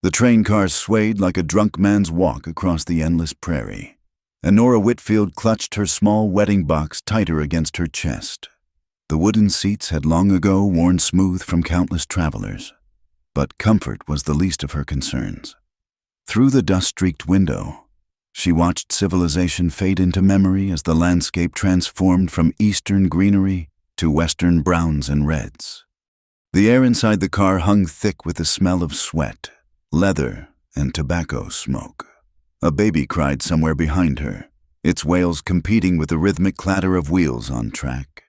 The train cars swayed like a drunk man's walk across the endless prairie, and Nora Whitfield clutched her small wedding box tighter against her chest. The wooden seats had long ago worn smooth from countless travelers, but comfort was the least of her concerns. Through the dust-streaked window, she watched civilization fade into memory as the landscape transformed from eastern greenery to western browns and reds. The air inside the car hung thick with the smell of sweat, leather, and tobacco smoke. A baby cried somewhere behind her, its wails competing with the rhythmic clatter of wheels on track.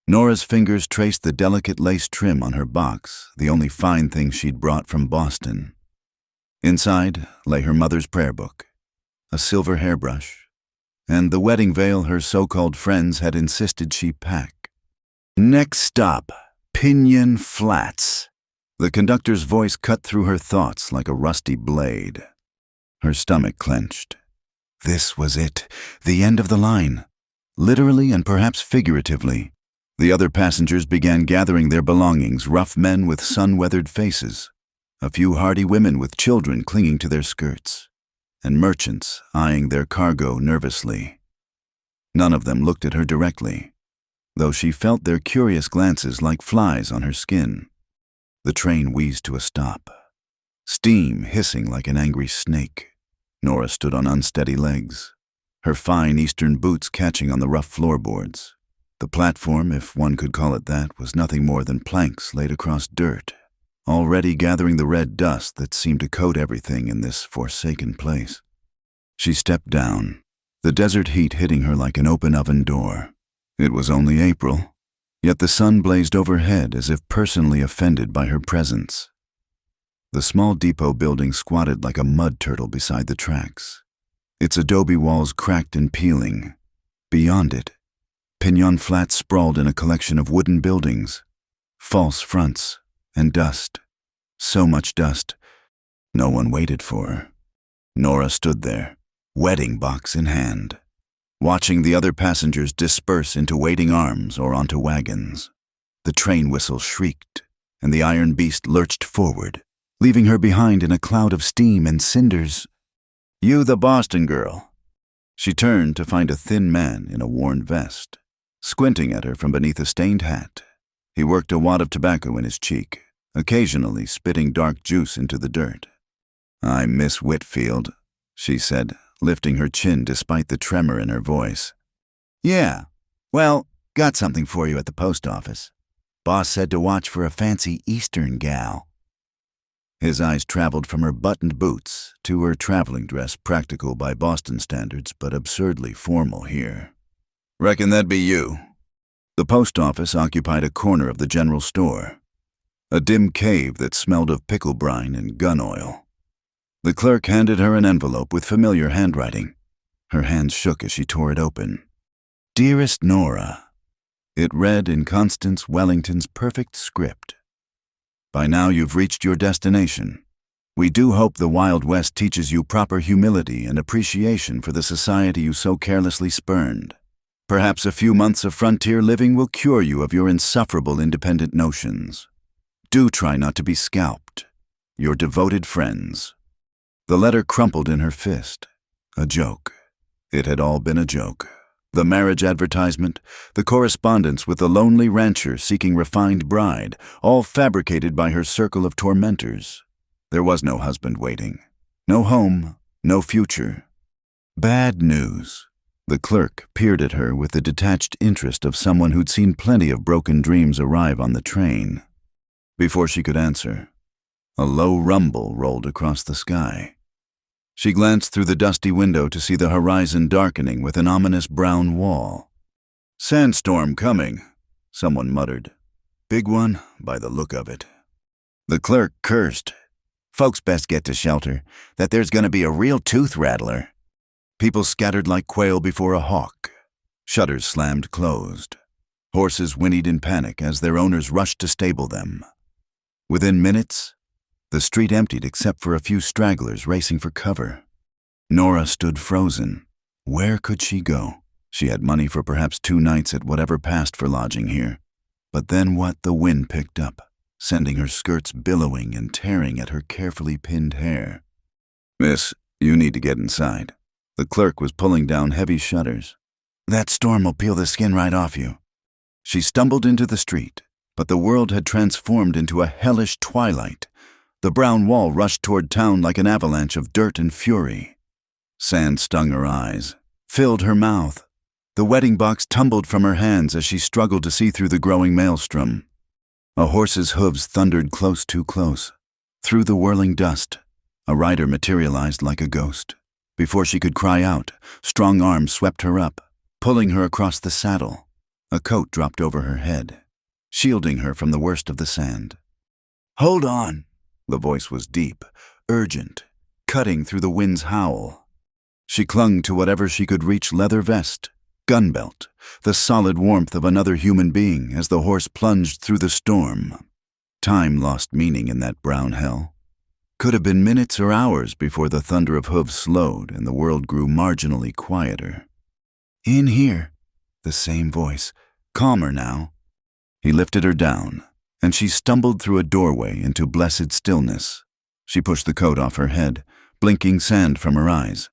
Nora's fingers traced the delicate lace trim on her box, the only fine thing she'd brought from Boston. Inside lay her mother's prayer book, a silver hairbrush, and the wedding veil her so-called friends had insisted she pack. Next stop, Pinyon Flats. The conductor's voice cut through her thoughts like a rusty blade. Her stomach clenched. This was it, the end of the line. Literally and perhaps figuratively. The other passengers began gathering their belongings, rough men with sun-weathered faces, a few hardy women with children clinging to their skirts, and merchants eyeing their cargo nervously. None of them looked at her directly, though she felt their curious glances like flies on her skin. The train wheezed to a stop, steam hissing like an angry snake. Nora stood on unsteady legs, her fine eastern boots catching on the rough floorboards. The platform, if one could call it that, was nothing more than planks laid across dirt, already gathering the red dust that seemed to coat everything in this forsaken place. She stepped down, the desert heat hitting her like an open oven door. It was only April, yet the sun blazed overhead as if personally offended by her presence. The small depot building squatted like a mud turtle beside the tracks, its adobe walls cracked and peeling. Beyond it, Pinyon Flats sprawled in a collection of wooden buildings, false fronts, and dust. So much dust, no one waited for her. Nora stood there, wedding box in hand, watching the other passengers disperse into waiting arms or onto wagons. The train whistle shrieked, and the iron beast lurched forward, leaving her behind in a cloud of steam and cinders. "You the Boston girl." She turned to find a thin man in a worn vest, squinting at her from beneath a stained hat. He worked a wad of tobacco in his cheek, occasionally spitting dark juice into the dirt. "I'm Miss Whitfield," she said, lifting her chin despite the tremor in her voice. "Yeah, well, got something for you at the post office. Boss said to watch for a fancy Eastern gal." His eyes traveled from her buttoned boots to her traveling dress, practical by Boston standards but absurdly formal here. "Reckon that'd be you." The post office occupied a corner of the general store, a dim cave that smelled of pickle brine and gun oil. The clerk handed her an envelope with familiar handwriting. Her hands shook as she tore it open. "Dearest Nora," it read in Constance Wellington's perfect script. "By now you've reached your destination. We do hope the Wild West teaches you proper humility and appreciation for the society you so carelessly spurned. Perhaps a few months of frontier living will cure you of your insufferable independent notions. Do try not to be scalped. Your devoted friends." The letter crumpled in her fist. A joke. It had all been a joke. The marriage advertisement, the correspondence with the lonely rancher seeking refined bride, all fabricated by her circle of tormentors. There was no husband waiting. No home, no future. Bad news. The clerk peered at her with the detached interest of someone who'd seen plenty of broken dreams arrive on the train. Before she could answer, a low rumble rolled across the sky. She glanced through the dusty window to see the horizon darkening with an ominous brown wall. "Sandstorm coming," someone muttered. "Big one, by the look of it." The clerk cursed. "Folks best get to shelter, that there's gonna be a real tooth rattler." People scattered like quail before a hawk. Shutters slammed closed. Horses whinnied in panic as their owners rushed to stable them. Within minutes, the street emptied except for a few stragglers racing for cover. Nora stood frozen. Where could she go? She had money for perhaps 2 nights at whatever passed for lodging here. But then what? The wind picked up. sending her skirts billowing and tearing at her carefully pinned hair. "Miss, you need to get inside." The clerk was pulling down heavy shutters. "That storm will peel the skin right off you." She stumbled into the street, but the world had transformed into a hellish twilight. The brown wall rushed toward town like an avalanche of dirt and fury. Sand stung her eyes, filled her mouth. The wedding box tumbled from her hands as she struggled to see through the growing maelstrom. A horse's hooves thundered close, too close. Through the whirling dust, a rider materialized like a ghost. Before she could cry out, strong arms swept her up, pulling her across the saddle. A coat dropped over her head, shielding her from the worst of the sand. "Hold on!" The voice was deep, urgent, cutting through the wind's howl. She clung to whatever she could reach: leather vest, gun belt, the solid warmth of another human being as the horse plunged through the storm. Time lost meaning in that brown hell. Could have been minutes or hours before the thunder of hooves slowed and the world grew marginally quieter. "In here," the same voice, calmer now. He lifted her down, and she stumbled through a doorway into blessed stillness. She pushed the coat off her head, blinking sand from her eyes.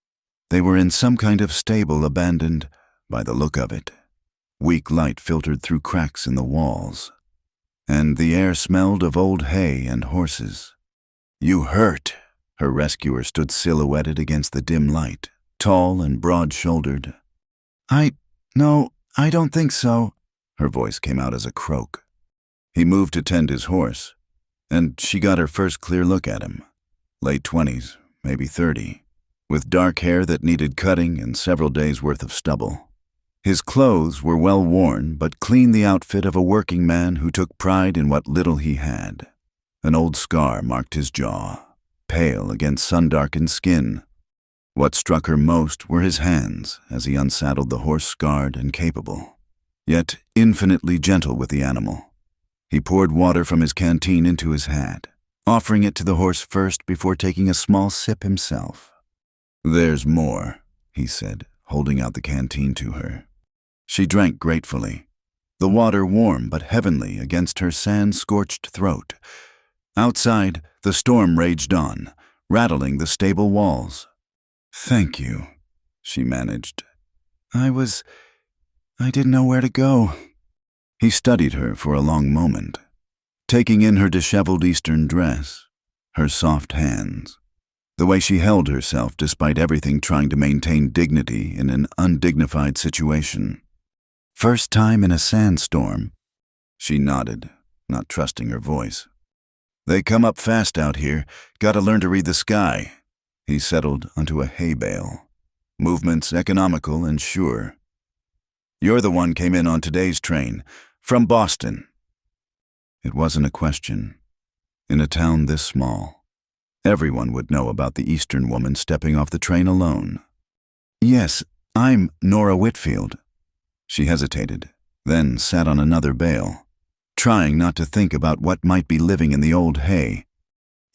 They were in some kind of stable abandoned, by the look of it. Weak light filtered through cracks in the walls, and the air smelled of old hay and horses. "You hurt." Her rescuer stood silhouetted against the dim light, tall and broad-shouldered. No, I don't think so." Her voice came out as a croak. He moved to tend his horse, and she got her first clear look at him. Late 20s, maybe 30, with dark hair that needed cutting and several days' worth of stubble. His clothes were well worn, but clean, the outfit of a working man who took pride in what little he had. An old scar marked his jaw, pale against sun-darkened skin. What struck her most were his hands as he unsaddled the horse, scarred and capable, yet infinitely gentle with the animal. He poured water from his canteen into his hat, offering it to the horse first before taking a small sip himself. "There's more," he said, holding out the canteen to her. She drank gratefully, the water warm but heavenly against her sand-scorched throat. Outside, the storm raged on, rattling the stable walls. "Thank you," she managed. I didn't know where to go." He studied her for a long moment, taking in her disheveled Eastern dress, her soft hands, the way she held herself despite everything, trying to maintain dignity in an undignified situation. "First time in a sandstorm?" She nodded, not trusting her voice. "They come up fast out here. Gotta learn to read the sky." He settled onto a hay bale. "Movement's economical and sure. You're the one came in on today's train, from Boston." It wasn't a question. In a town this small, everyone would know about the Eastern woman stepping off the train alone. "Yes, I'm Nora Whitfield." She hesitated, then sat on another bale, trying not to think about what might be living in the old hay.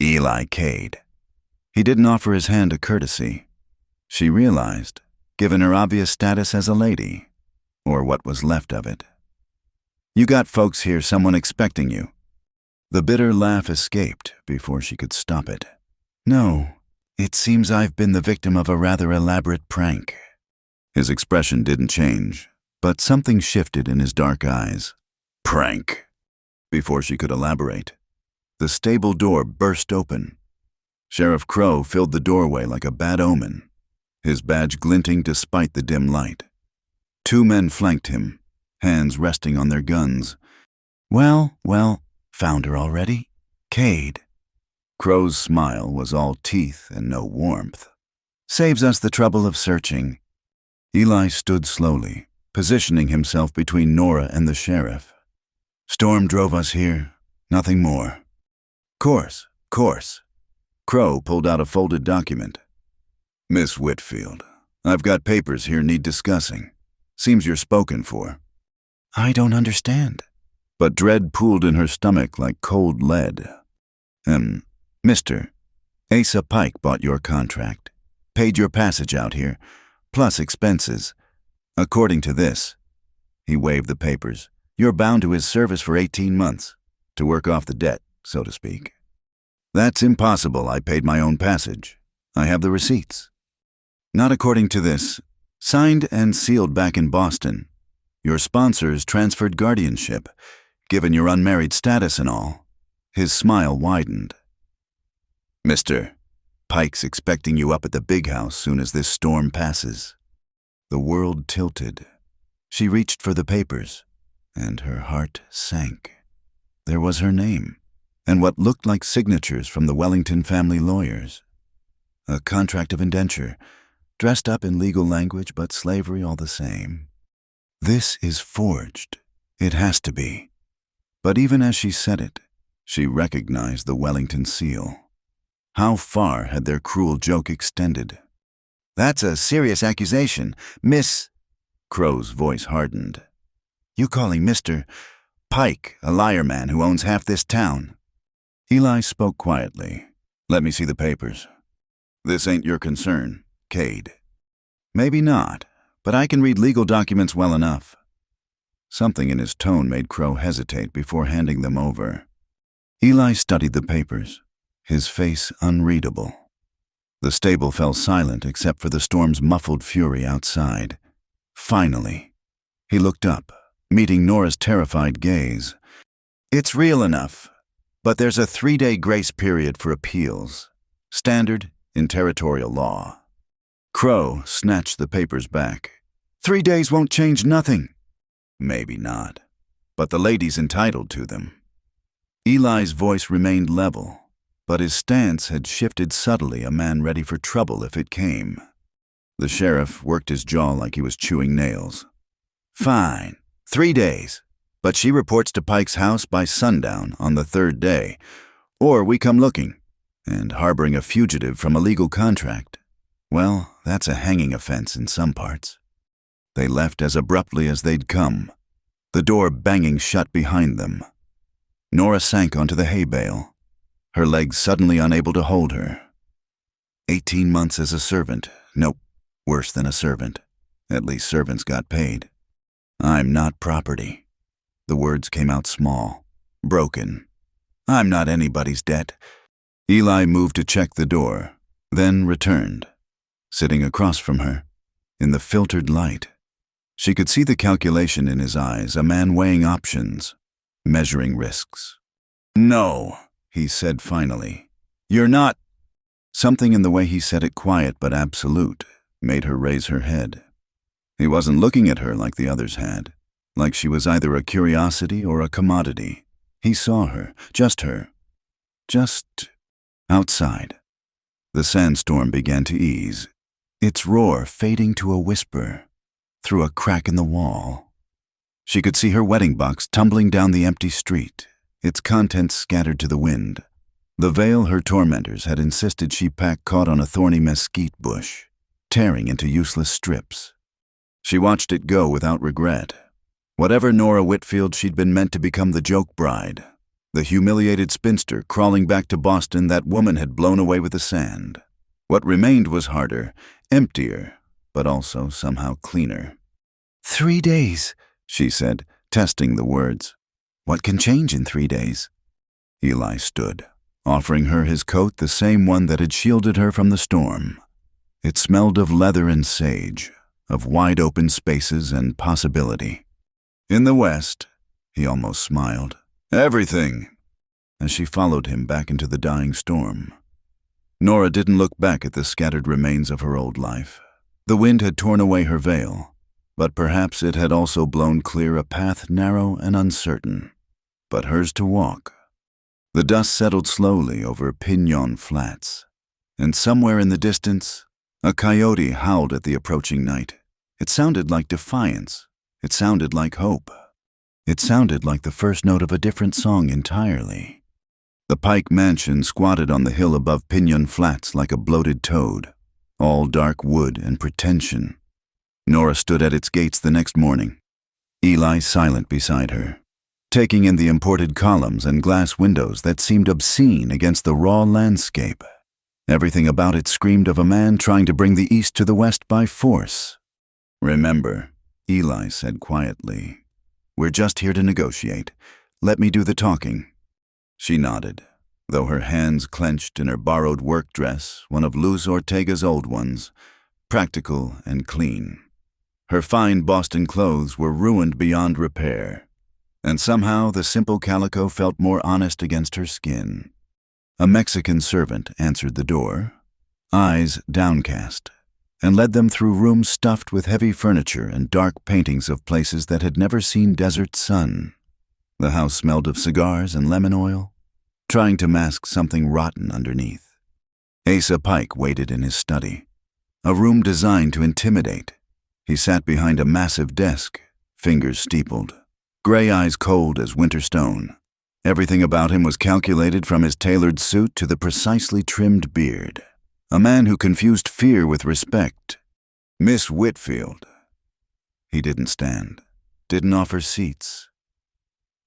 "Eli Cade." He didn't offer his hand a courtesy. She realized, given her obvious status as a lady, or what was left of it. "You got folks here, someone expecting you." The bitter laugh escaped before she could stop it. "No, it seems I've been the victim of a rather elaborate prank." His expression didn't change, but something shifted in his dark eyes. "Prank?" Before she could elaborate, the stable door burst open. Sheriff Crow filled the doorway like a bad omen, his badge glinting despite the dim light. Two men flanked him, hands resting on their guns. Well, found her already? Cade." Crow's smile was all teeth and no warmth. "Saves us the trouble of searching." Eli stood slowly, positioning himself between Nora and the sheriff. "Storm drove us here, nothing more." Course. Crow pulled out a folded document. "Miss Whitfield, I've got papers here need discussing. Seems you're spoken for." "I don't understand." But dread pooled in her stomach like cold lead. Mister, Asa Pike bought your contract, paid your passage out here, plus expenses. According to this," he waved the papers, "you're bound to his service for 18 months. to work off the debt, so to speak. That's impossible. I paid my own passage. I have the receipts. Not according to this. Signed and sealed back in Boston. Your sponsors transferred guardianship, given your unmarried status and all. His smile widened. Mister, Pike's expecting you up at the big house soon as this storm passes. The world tilted. She reached for the papers, and her heart sank. There was her name, and what looked like signatures from the Wellington family lawyers. A contract of indenture, dressed up in legal language, but slavery all the same. This is forged. It has to be. But even as she said it, she recognized the Wellington seal. How far had their cruel joke extended? That's a serious accusation, Miss... Crow's voice hardened. You calling Mr. Pike a liar man who owns half this town? Eli spoke quietly. Let me see the papers. This ain't your concern, Cade. Maybe not, but I can read legal documents well enough. Something in his tone made Crow hesitate before handing them over. Eli studied the papers, his face unreadable. The stable fell silent except for the storm's muffled fury outside. Finally, he looked up, meeting Nora's terrified gaze. It's real enough, but there's a 3-day grace period for appeals, standard in territorial law. Crow snatched the papers back. 3 days won't change nothing. Maybe not, but the lady's entitled to them. Eli's voice remained level, but his stance had shifted subtly, a man ready for trouble if it came. The sheriff worked his jaw like he was chewing nails. Fine, 3 days, but she reports to Pike's house by sundown on the 3rd day, or we come looking, and harboring a fugitive from a legal contract. Well, that's a hanging offense in some parts. They left as abruptly as they'd come, the door banging shut behind them. Nora sank onto the hay bale, her legs suddenly unable to hold her. 18 months as a servant. Nope, worse than a servant. At least servants got paid. I'm not property. The words came out small, broken. I'm not anybody's debt. Eli moved to check the door, then returned. Sitting across from her, in the filtered light, she could see the calculation in his eyes, a man weighing options, measuring risks. No, he said finally. You're not... Something in the way he said it, quiet but absolute, made her raise her head. He wasn't looking at her like the others had, like she was either a curiosity or a commodity. He saw her, just outside. The sandstorm began to ease, its roar fading to a whisper through a crack in the wall. She could see her wedding box tumbling down the empty street, its contents scattered to the wind. The veil her tormentors had insisted she pack caught on a thorny mesquite bush, tearing into useless strips. She watched it go without regret. Whatever Nora Whitfield, she'd been meant to become the joke bride, the humiliated spinster crawling back to Boston that woman had blown away with the sand. What remained was harder, emptier, but also somehow cleaner. 3 days, she said, testing the words. What can change in 3 days? Eli stood, offering her his coat, the same one that had shielded her from the storm. It smelled of leather and sage, of wide-open spaces and possibility. In the west, he almost smiled. Everything, as she followed him back into the dying storm. Nora didn't look back at the scattered remains of her old life. The wind had torn away her veil, but perhaps it had also blown clear a path narrow and uncertain, but hers to walk. The dust settled slowly over Pinon Flats, and somewhere in the distance, a coyote howled at the approaching night. It sounded like defiance. It sounded like hope. It sounded like the first note of a different song entirely. The Pike mansion squatted on the hill above Pinon Flats like a bloated toad, all dark wood and pretension. Nora stood at its gates the next morning, Eli silent beside her, taking in the imported columns and glass windows that seemed obscene against the raw landscape. Everything about it screamed of a man trying to bring the East to the West by force. Remember, Eli said quietly, we're just here to negotiate. Let me do the talking. She nodded, though her hands clenched in her borrowed work dress, one of Luz Ortega's old ones, practical and clean. Her fine Boston clothes were ruined beyond repair, and somehow the simple calico felt more honest against her skin. A Mexican servant answered the door, eyes downcast, and led them through rooms stuffed with heavy furniture and dark paintings of places that had never seen desert sun. The house smelled of cigars and lemon oil, trying to mask something rotten underneath. Asa Pike waited in his study, a room designed to intimidate. He sat behind a massive desk, fingers steepled, gray eyes cold as winter stone. Everything about him was calculated, from his tailored suit to the precisely trimmed beard. A man who confused fear with respect. Miss Whitfield. He didn't stand, didn't offer seats.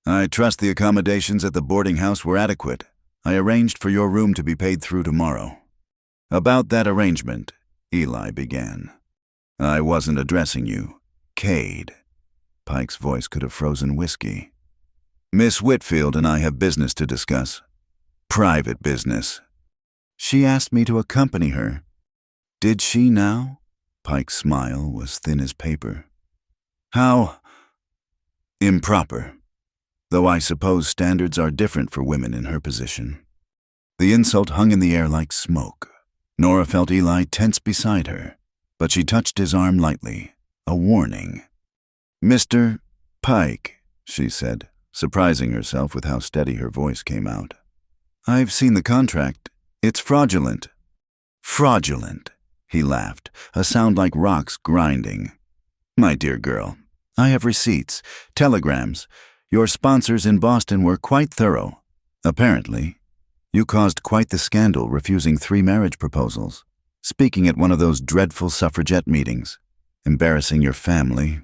I trust the accommodations at the boarding house were adequate. I arranged for your room to be paid through tomorrow. About that arrangement, Eli began. I wasn't addressing you, Cade. Pike's voice could have frozen whiskey. Miss Whitfield and I have business to discuss. Private business. She asked me to accompany her. Did she now? Pike's smile was thin as paper. How improper. Though I suppose standards are different for women in her position. The insult hung in the air like smoke. Nora felt Eli tense beside her, but she touched his arm lightly, a warning. Mr. Pike, she said, surprising herself with how steady her voice came out. I've seen the contract. It's fraudulent. Fraudulent, he laughed, a sound like rocks grinding. My dear girl, I have receipts, telegrams. Your sponsors in Boston were quite thorough. Apparently, you caused quite the scandal refusing 3 marriage proposals, speaking at one of those dreadful suffragette meetings, embarrassing your family.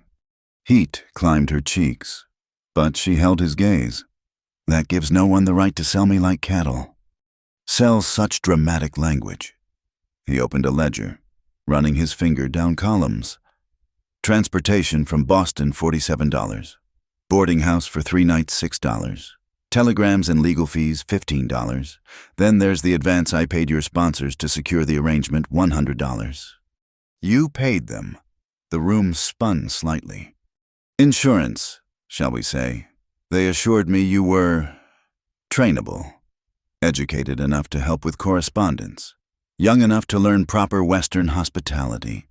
Heat climbed her cheeks, but she held his gaze. That gives no one the right to sell me like cattle. Sell such dramatic language. He opened a ledger, running his finger down columns. Transportation from Boston, $47. Boarding house for 3 nights, $6. Telegrams and legal fees, $15. Then there's the advance I paid your sponsors to secure the arrangement, $100. You paid them. The room spun slightly. Insurance, shall we say. They assured me you were trainable, educated enough to help with correspondence, young enough to learn proper Western hospitality.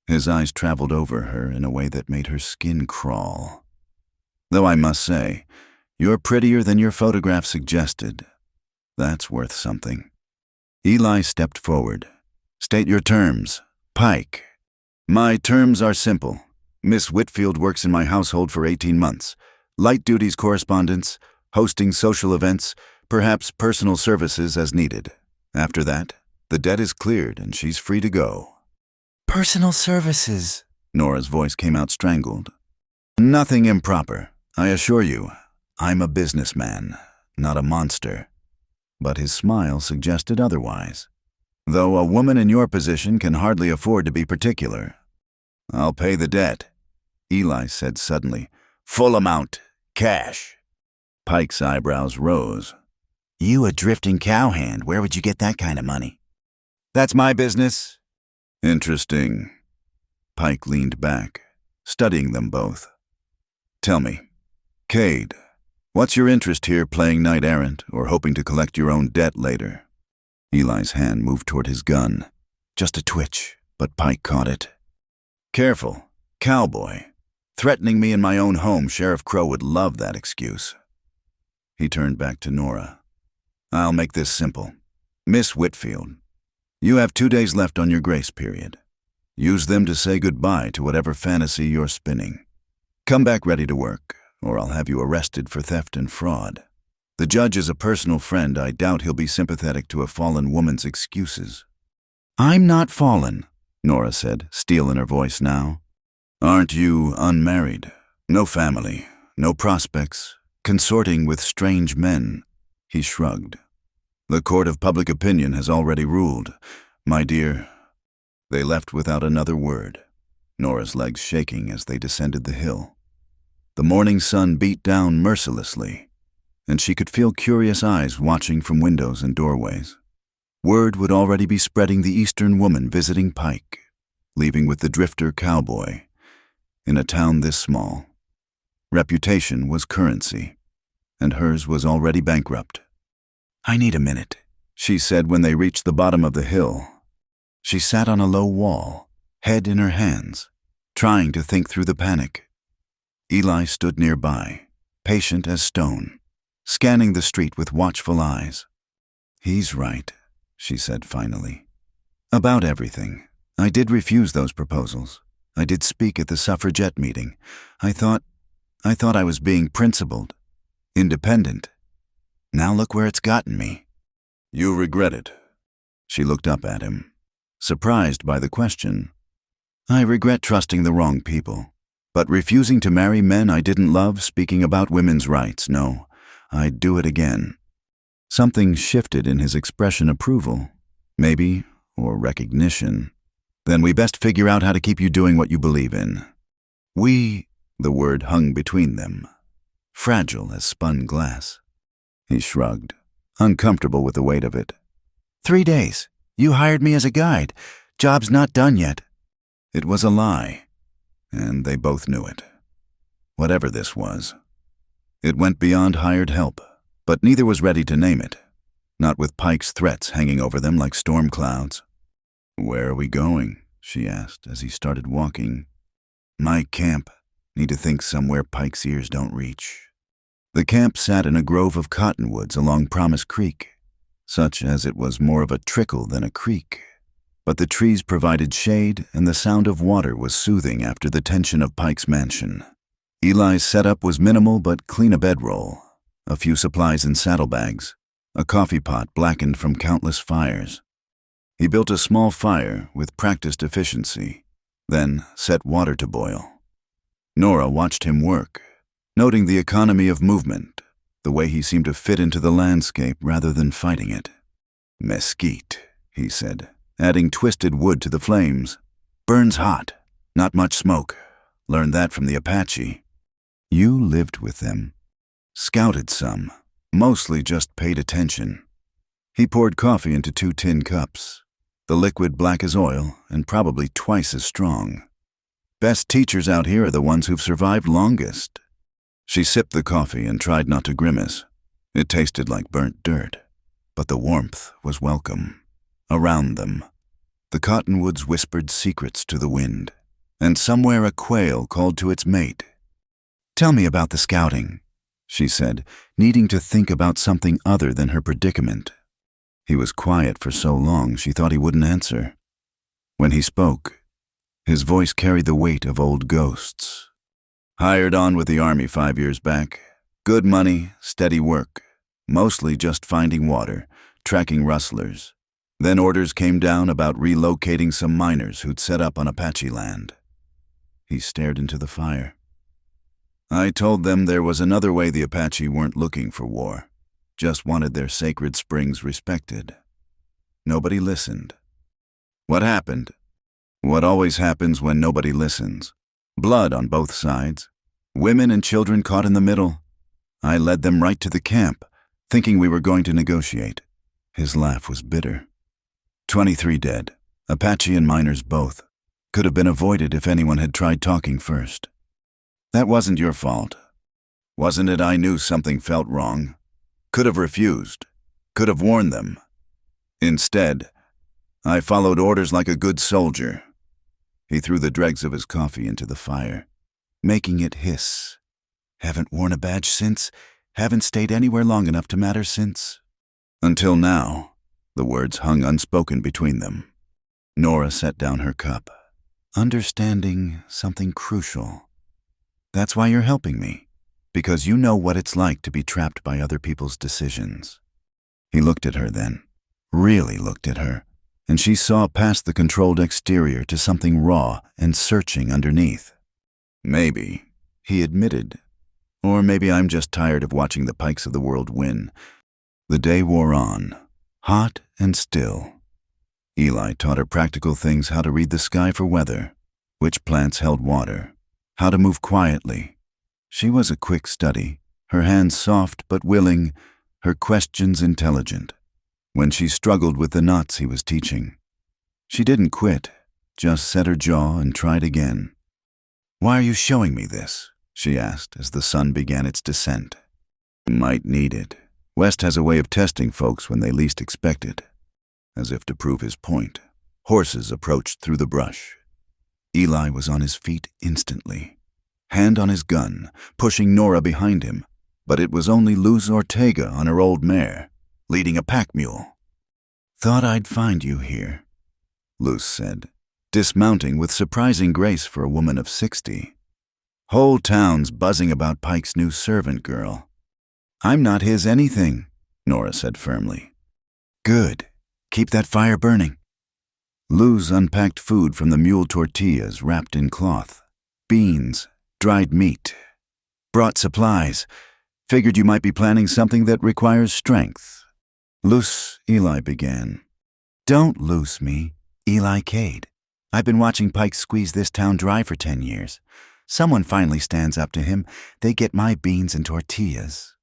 His eyes traveled over her in a way that made her skin crawl. Though I must say, you're prettier than your photograph suggested. That's worth something. Eli stepped forward. State your terms, Pike. My terms are simple. Miss Whitfield works in my household for 18 months. Light duties correspondence, hosting social events, perhaps personal services as needed. After that, the debt is cleared and she's free to go. Personal services, Nora's voice came out strangled. Nothing improper. I assure you, I'm a businessman, not a monster. But his smile suggested otherwise. Though a woman in your position can hardly afford to be particular. I'll pay the debt, Eli said suddenly. Full amount, cash. Pike's eyebrows rose. You a drifting cowhand, where would you get that kind of money? That's my business. Interesting. Pike leaned back, studying them both. Tell me, Cade, what's your interest here, playing knight-errant or hoping to collect your own debt later? Eli's hand moved toward his gun. Just a twitch, but Pike caught it. Careful, Cowboy. Threatening me in my own home, Sheriff Crow would love that excuse. He turned back to Nora. I'll make this simple. Miss Whitfield, you have 2 days left on your grace period. Use them to say goodbye to whatever fantasy you're spinning. Come back ready to work, or I'll have you arrested for theft and fraud. The judge is a personal friend. I doubt he'll be sympathetic to a fallen woman's excuses. I'm not fallen, Nora said, steel in her voice now. Aren't you unmarried? No family, no prospects, consorting with strange men? He shrugged. The court of public opinion has already ruled. My dear, they left without another word, Nora's legs shaking as they descended the hill. The morning sun beat down mercilessly, and she could feel curious eyes watching from windows and doorways. Word would already be spreading the Eastern woman visiting Pike, leaving with the drifter Cowboy, in a town this small. Reputation was currency, and hers was already bankrupt. "I need a minute," she said when they reached the bottom of the hill. She sat on a low wall, head in her hands, trying to think through the panic. Eli stood nearby, patient as stone, scanning the street with watchful eyes. "He's right," she said finally. "About everything. I did refuse those proposals. I did speak at the suffragette meeting. I thought I was being principled, independent. Now look where it's gotten me." "You regret it?" She looked up at him, surprised by the question. "I regret trusting the wrong people, but refusing to marry men I didn't love, speaking about women's rights, no, I'd do it again." Something shifted in his expression. Approval, maybe, or recognition. "Then we best figure out how to keep you doing what you believe in." The word hung between them, fragile as spun glass. He shrugged, uncomfortable with the weight of it. 3 days. You hired me as a guide. Job's not done yet." It was a lie, and they both knew it. Whatever this was. It went beyond hired help, but neither was ready to name it, not with Pike's threats hanging over them like storm clouds. "Where are we going?" she asked as he started walking. "My camp. Need to think somewhere Pike's ears don't reach." The camp sat in a grove of cottonwoods along Promise Creek, such as it was more of a trickle than a creek. But the trees provided shade, and the sound of water was soothing after the tension of Pike's mansion. Eli's setup was minimal but clean: a bedroll, a few supplies in saddlebags, a coffee pot blackened from countless fires. He built a small fire with practiced efficiency, then set water to boil. Nora watched him work, noting the economy of movement, the way he seemed to fit into the landscape rather than fighting it. "Mesquite," he said, adding twisted wood to the flames. "Burns hot, not much smoke. Learned that from the Apache." "You lived with them." "Scouted some, mostly just paid attention." He poured coffee into 2 tin cups, the liquid black as oil and probably twice as strong. "Best teachers out here are the ones who've survived longest." She sipped the coffee and tried not to grimace. It tasted like burnt dirt, but the warmth was welcome. Around them, the cottonwoods whispered secrets to the wind, and somewhere a quail called to its mate. "Tell me about the scouting," she said, needing to think about something other than her predicament. He was quiet for so long she thought he wouldn't answer. When he spoke, his voice carried the weight of old ghosts. "Hired on with the Army 5 years back. Good money, steady work. Mostly just finding water, tracking rustlers. Then orders came down about relocating some miners who'd set up on Apache land." He stared into the fire. "I told them there was another way. The Apache weren't looking for war, just wanted their sacred springs respected. Nobody listened. What happened? What always happens when nobody listens. Blood on both sides. Women and children caught in the middle. I led them right to the camp, thinking we were going to negotiate." His laugh was bitter. 23 dead, Apache and miners both. Could have been avoided if anyone had tried talking first. "That wasn't your fault." "Wasn't it? I knew something felt wrong. Could have refused. Could have warned them. Instead, I followed orders like a good soldier." He threw the dregs of his coffee into the fire, making it hiss. "Haven't worn a badge since? Haven't stayed anywhere long enough to matter since?" "Until now." The words hung unspoken between them. Nora set down her cup. "Understanding something crucial. That's why you're helping me, because you know what it's like to be trapped by other people's decisions." He looked at her then, really looked at her, and she saw past the controlled exterior to something raw and searching underneath. "Maybe," he admitted. "Or maybe I'm just tired of watching the Pikes of the world win." The day wore on, hot and still. Eli taught her practical things: how to read the sky for weather, which plants held water, how to move quietly. She was a quick study, her hands soft but willing, her questions intelligent. When she struggled with the knots he was teaching, she didn't quit, just set her jaw and tried again. "Why are you showing me this?" she asked as the sun began its descent. "Might need it. West has a way of testing folks when they least expect it." As if to prove his point, horses approached through the brush. Eli was on his feet instantly, hand on his gun, pushing Nora behind him, but it was only Luz Ortega on her old mare, leading a pack mule. "Thought I'd find you here," Luz said, dismounting with surprising grace for a woman of 60. "Whole town's buzzing about Pike's new servant girl." "I'm not his anything," Nora said firmly. "Good. Keep that fire burning." Luz unpacked food from the mule tortillas wrapped in cloth, beans, dried meat. "Brought supplies. Figured you might be planning something that requires strength." "Loose," Eli began. "Don't loose me, Eli Cade. I've been watching Pike squeeze this town dry for 10 years. Someone finally stands up to him, they get my beans and tortillas."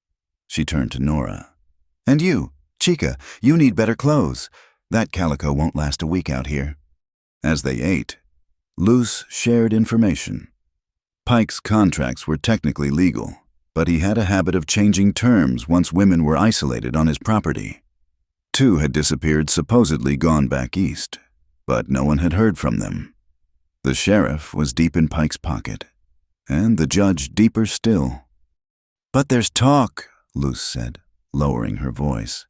She turned to Nora. "And you, Chica, you need better clothes. That calico won't last a week out here." As they ate, Luz shared information. Pike's contracts were technically legal, but he had a habit of changing terms once women were isolated on his property. 2 had disappeared, supposedly gone back east, but no one had heard from them. The sheriff was deep in Pike's pocket, and the judge deeper still. "But there's talk," Luz said, lowering her voice.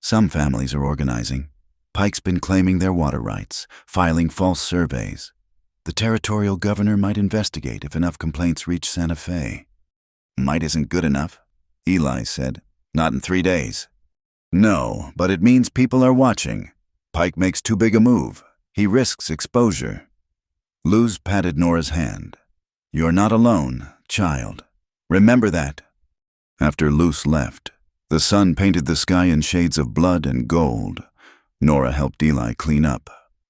"Some families are organizing. Pike's been claiming their water rights, filing false surveys. The territorial governor might investigate if enough complaints reach Santa Fe." "Might isn't good enough," Eli said. "Not in 3 days." "No, but it means people are watching. Pike makes too big a move. He risks exposure." Luz patted Nora's hand. "You're not alone, child. Remember that." After Luz left, the sun painted the sky in shades of blood and gold. Nora helped Eli clean up,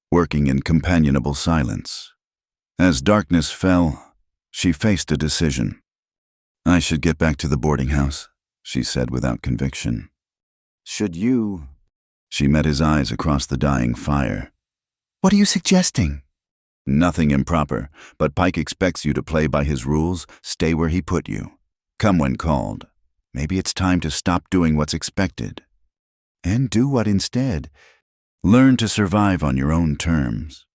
working in companionable silence. As darkness fell, she faced a decision. "I should get back to the boarding house," she said without conviction. "Should you?" She met his eyes across the dying fire. "What are you suggesting?" "Nothing improper, but Pike expects you to play by his rules, stay where he put you. Come when called. Maybe it's time to stop doing what's expected." "And do what instead?" "Learn to survive on your own terms."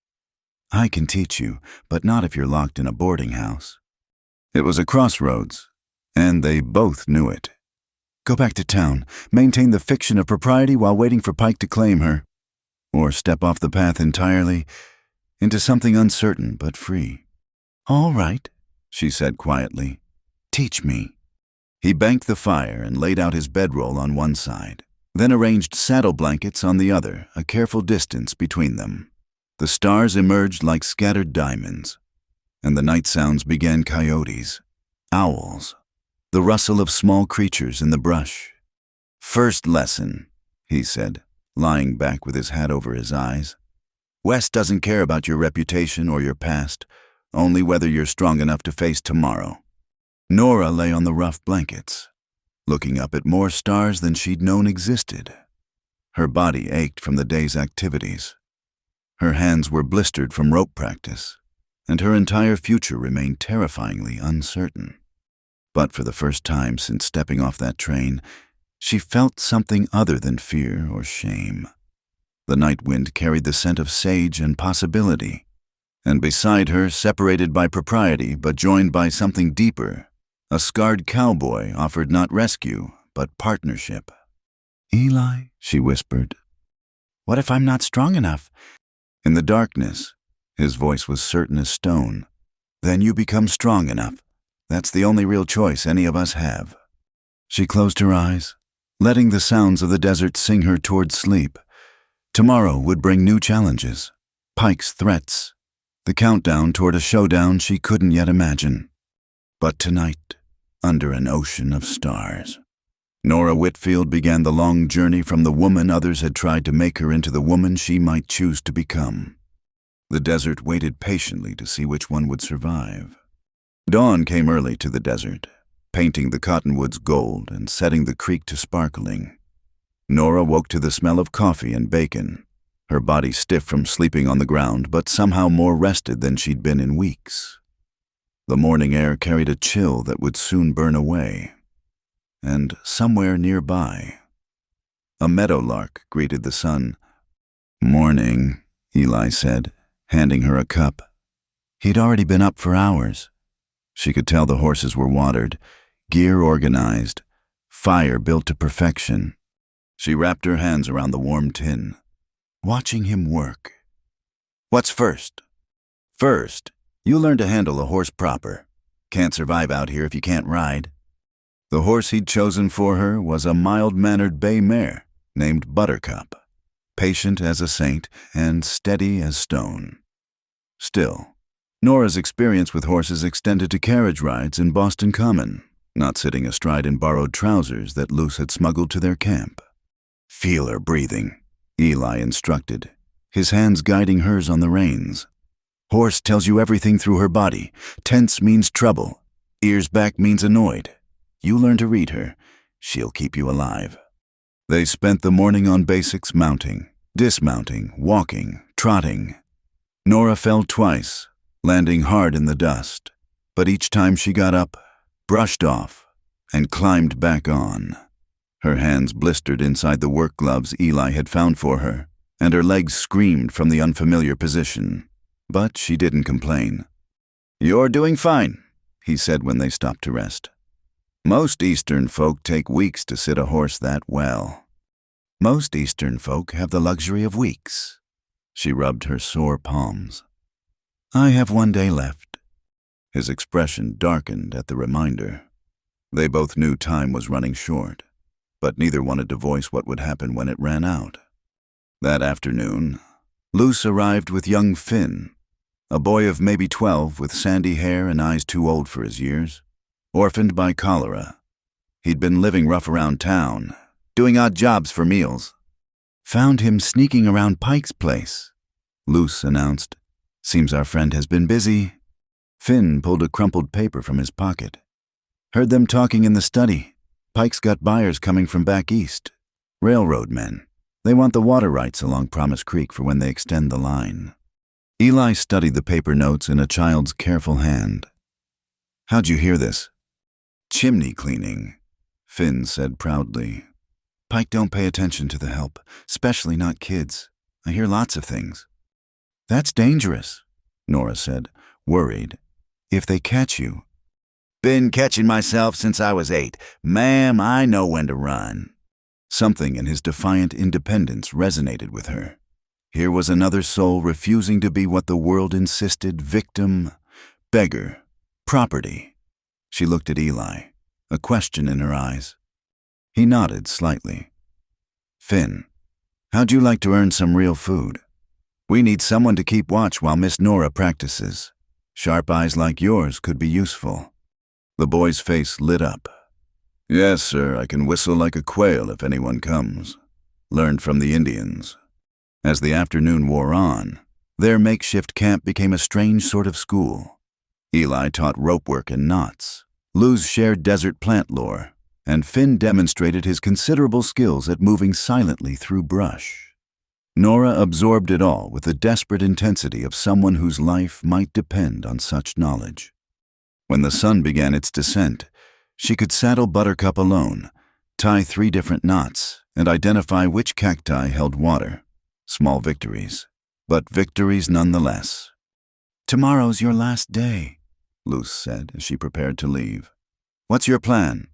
"I can teach you, but not if you're locked in a boarding house." It was a crossroads, and they both knew it. Go back to town, maintain the fiction of propriety while waiting for Pike to claim her, or step off the path entirely into something uncertain but free. "All right," she said quietly. "Teach me." He banked the fire and laid out his bedroll on one side, then arranged saddle blankets on the other, a careful distance between them. The stars emerged like scattered diamonds, and the night sounds began: coyotes, owls, the rustle of small creatures in the brush. "First lesson," he said, lying back with his hat over his eyes. "West doesn't care about your reputation or your past, only whether you're strong enough to face tomorrow." Nora lay on the rough blankets, looking up at more stars than she'd known existed. Her body ached from the day's activities. Her hands were blistered from rope practice, and her entire future remained terrifyingly uncertain. But for the first time since stepping off that train, she felt something other than fear or shame. The night wind carried the scent of sage and possibility, and beside her, separated by propriety but joined by something deeper, a scarred cowboy offered not rescue, but partnership. "Eli," she whispered, "what if I'm not strong enough?" In the darkness, his voice was certain as stone. "Then you become strong enough. That's the only real choice any of us have." She closed her eyes, letting the sounds of the desert sing her toward sleep. Tomorrow would bring new challenges, Pike's threats, the countdown toward a showdown she couldn't yet imagine. But tonight, under an ocean of stars, Nora Whitfield began the long journey from the woman others had tried to make her into the woman she might choose to become. The desert waited patiently to see which one would survive. Dawn came early to the desert, painting the cottonwoods gold and setting the creek to sparkling. Nora woke to the smell of coffee and bacon, her body stiff from sleeping on the ground, but somehow more rested than she'd been in weeks. The morning air carried a chill that would soon burn away. And somewhere nearby, a meadowlark greeted the sun. "Morning," Eli said, handing her a cup. He'd already been up for hours. She could tell the horses were watered, gear organized, fire built to perfection. She wrapped her hands around the warm tin, watching him work. "What's first?" "First, you learn to handle a horse proper. Can't survive out here if you can't ride." The horse he'd chosen for her was a mild-mannered bay mare named Buttercup, patient as a saint and steady as stone. Still, Nora's experience with horses extended to carriage rides in Boston Common, not sitting astride in borrowed trousers that Luce had smuggled to their camp. "Feel her breathing," Eli instructed, his hands guiding hers on the reins. "Horse tells you everything through her body. Tense means trouble. Ears back means annoyed. You learn to read her. She'll keep you alive." They spent the morning on basics: mounting, dismounting, walking, trotting. Nora fell twice, landing hard in the dust, but each time she got up, brushed off, and climbed back on. Her hands blistered inside the work gloves Eli had found for her, and her legs screamed from the unfamiliar position. But she didn't complain. "You're doing fine," he said when they stopped to rest. "Most Eastern folk take weeks to sit a horse that well." "Most Eastern folk have the luxury of weeks." She rubbed her sore palms. "I have one day left." His expression darkened at the reminder. They both knew time was running short, but neither wanted to voice what would happen when it ran out. That afternoon, Luce arrived with young Finn, a boy of maybe 12 with sandy hair and eyes too old for his years, orphaned by cholera. He'd been living rough around town, doing odd jobs for meals. "Found him sneaking around Pike's place," Luce announced. "Seems our friend has been busy." Finn pulled a crumpled paper from his pocket. "Heard them talking in the study. Pike's got buyers coming from back east. Railroad men. They want the water rights along Promise Creek for when they extend the line." Eli studied the paper notes in a child's careful hand. "How'd you hear this?" "Chimney cleaning," Finn said proudly. "Pike don't pay attention to the help, especially not kids. I hear lots of things." "That's dangerous," Nora said, worried. "If they catch you." "Been catching myself since I was 8. Ma'am, I know when to run." Something in his defiant independence resonated with her. Here was another soul refusing to be what the world insisted: victim, beggar, property. She looked at Eli, a question in her eyes. He nodded slightly. "Finn, how'd you like to earn some real food? We need someone to keep watch while Miss Nora practices. Sharp eyes like yours could be useful." The boy's face lit up. "Yes, sir, I can whistle like a quail if anyone comes. Learned from the Indians." As the afternoon wore on, their makeshift camp became a strange sort of school. Eli taught rope work and knots. Luz shared desert plant lore, and Finn demonstrated his considerable skills at moving silently through brush. Nora absorbed it all with the desperate intensity of someone whose life might depend on such knowledge. When the sun began its descent, she could saddle Buttercup alone, tie 3 different knots, and identify which cacti held water. Small victories, but victories nonetheless. "Tomorrow's your last day," Luce said as she prepared to leave. "What's your plan?"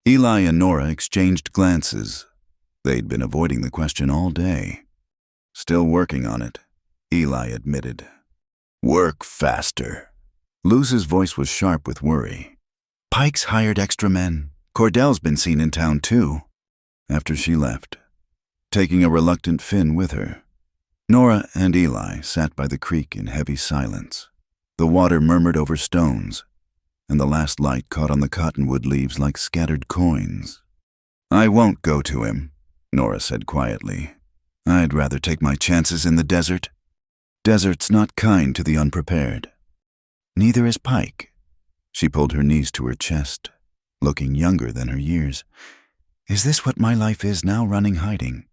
Eli and Nora exchanged glances. They'd been avoiding the question all day. "Still working on it," Eli admitted. "Work faster." Luce's voice was sharp with worry. "Pike's hired extra men. Cordell's been seen in town too." After she left, taking a reluctant Finn with her, Nora and Eli sat by the creek in heavy silence. The water murmured over stones, and the last light caught on the cottonwood leaves like scattered coins. "I won't go to him," Nora said quietly. "I'd rather take my chances in the desert. Desert's not kind to the unprepared." "Neither is Pike." She pulled her knees to her chest. looking younger than her years. Is this what my life is now, running hiding?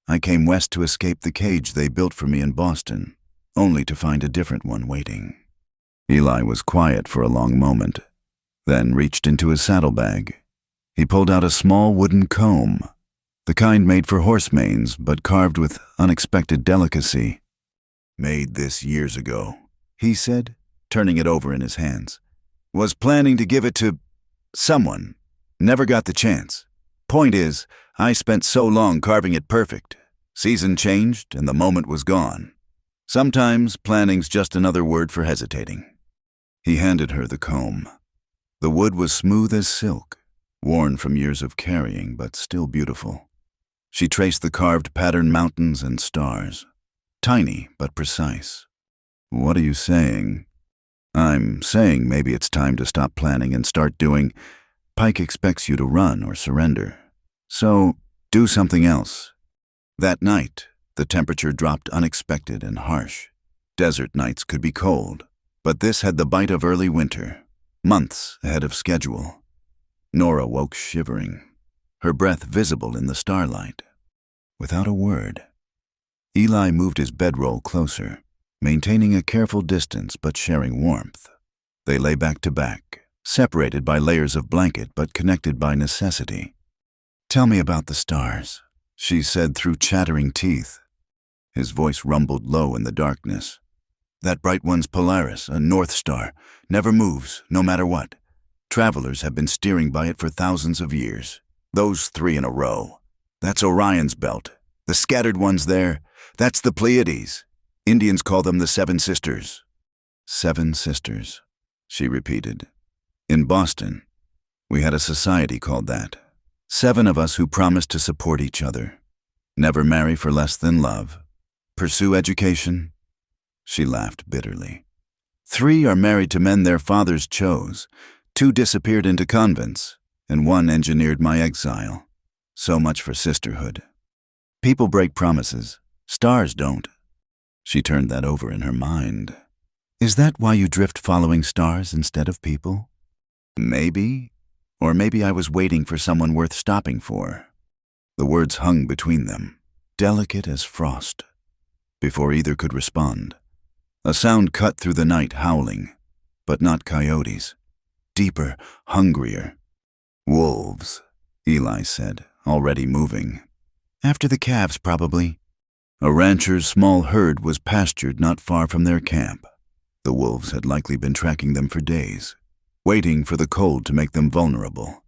I came west to escape the cage they built for me in Boston, only to find a different one waiting. Eli was quiet for a long moment, then reached into his saddlebag. He pulled out a small wooden comb, the kind made for horse manes but carved with unexpected delicacy. Made this years ago, he said, turning it over in his hands. Was planning to give it to someone. Never got the chance. Point is, I spent so long carving it perfect. Season changed and the moment was gone. Sometimes planning's just another word for hesitating. He handed her the comb. The wood was smooth as silk, worn from years of carrying, but still beautiful. She traced the carved pattern mountains and stars, tiny but precise. What are you saying? I'm saying maybe it's time to stop planning and start doing. Pike expects you to run or surrender. So, do something else. That night, the temperature dropped unexpected and harsh. Desert nights could be cold, but this had the bite of early winter, months ahead of schedule. Nora woke shivering, her breath visible in the starlight. Without a word, Eli moved his bedroll closer, maintaining a careful distance but sharing warmth. They lay back to back, separated by layers of blanket but connected by necessity. Tell me about the stars, she said through chattering teeth. His voice rumbled low in the darkness. That bright one's Polaris, a North Star, never moves, no matter what. Travelers have been steering by it for thousands of years. Those three in a row. That's Orion's belt. The scattered ones there, that's the Pleiades. Indians call them the Seven Sisters. 7 sisters, she repeated. In Boston, we had a society called that. 7 of us who promised to support each other. Never marry for less than love. Pursue education. She laughed bitterly. 3 are married to men their fathers chose. 2 disappeared into convents, and 1 engineered my exile. So much for sisterhood. People break promises. Stars don't. She turned that over in her mind. Is that why you drift following stars instead of people? Maybe. Or maybe I was waiting for someone worth stopping for. The words hung between them, delicate as frost. Before either could respond, a sound cut through the night, howling, but not coyotes. Deeper, hungrier. Wolves, Eli said, already moving. After the calves, probably. A rancher's small herd was pastured not far from their camp. The wolves had likely been tracking them for days, waiting for the cold to make them vulnerable.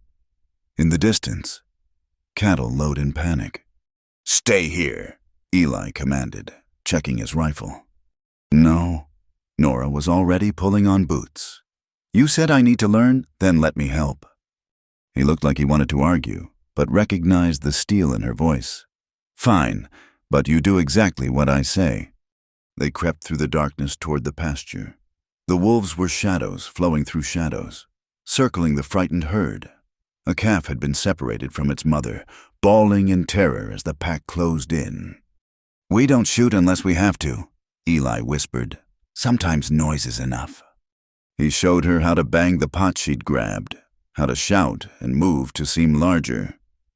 In the distance, cattle lowed in panic. Stay here, Eli commanded, checking his rifle. No, Nora was already pulling on boots. You said I need to learn, then let me help. He looked like he wanted to argue, but recognized the steel in her voice. Fine, but you do exactly what I say. They crept through the darkness toward the pasture. The wolves were shadows flowing through shadows, circling the frightened herd. A calf had been separated from its mother, bawling in terror as the pack closed in. We don't shoot unless we have to, Eli whispered. Sometimes noise is enough. He showed her how to bang the pot she'd grabbed, how to shout and move to seem larger.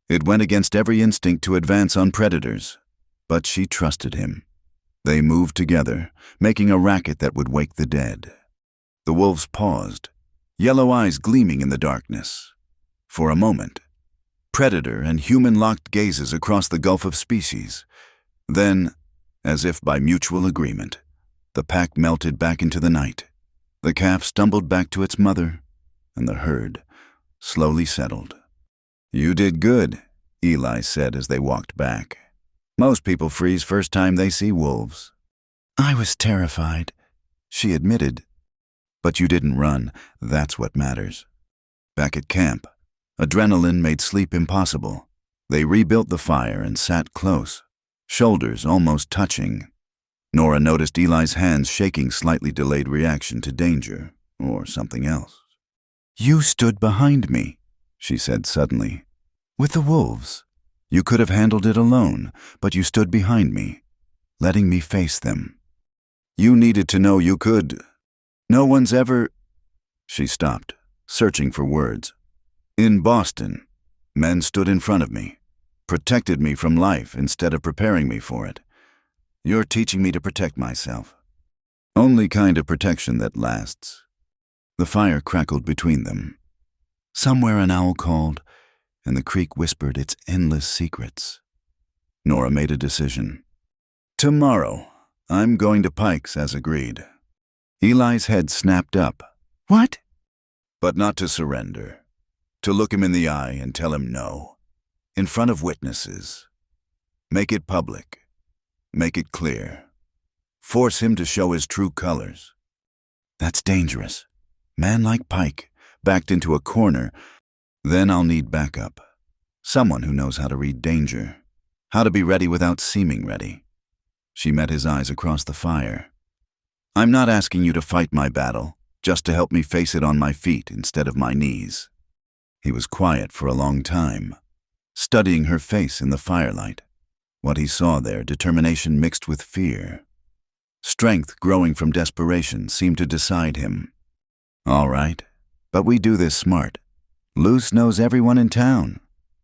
It went against every instinct to advance on predators, but she trusted him. They moved together, making a racket that would wake the dead. The wolves paused, yellow eyes gleaming in the darkness. For a moment, predator and human locked gazes across the gulf of species. Then, as if by mutual agreement, the pack melted back into the night. The calf stumbled back to its mother, and the herd slowly settled. You did good, Eli said as they walked back. Most people freeze first time they see wolves. I was terrified, she admitted. But you didn't run, that's what matters. Back at camp, adrenaline made sleep impossible. They rebuilt the fire and sat close, shoulders almost touching. Nora noticed Eli's hands shaking, slightly delayed reaction to danger, or something else. You stood behind me, she said suddenly. With the wolves. You could have handled it alone, but you stood behind me, letting me face them. You needed to know you could. No one's ever... She stopped, searching for words. In Boston, men stood in front of me, protected me from life instead of preparing me for it. You're teaching me to protect myself. Only kind of protection that lasts. The fire crackled between them. Somewhere an owl called, and the creek whispered its endless secrets. Nora made a decision. Tomorrow, I'm going to Pike's as agreed. Eli's head snapped up. What? But not to surrender. To look him in the eye and tell him no. In front of witnesses. Make it public. Make it clear. Force him to show his true colors. That's dangerous. Man like Pike, backed into a corner. Then I'll need backup. Someone who knows how to read danger. How to be ready without seeming ready. She met his eyes across the fire. I'm not asking you to fight my battle, just to help me face it on my feet instead of my knees. He was quiet for a long time, studying her face in the firelight. What he saw there, determination mixed with fear. Strength growing from desperation seemed to decide him. All right, but we do this smart. Luce knows everyone in town.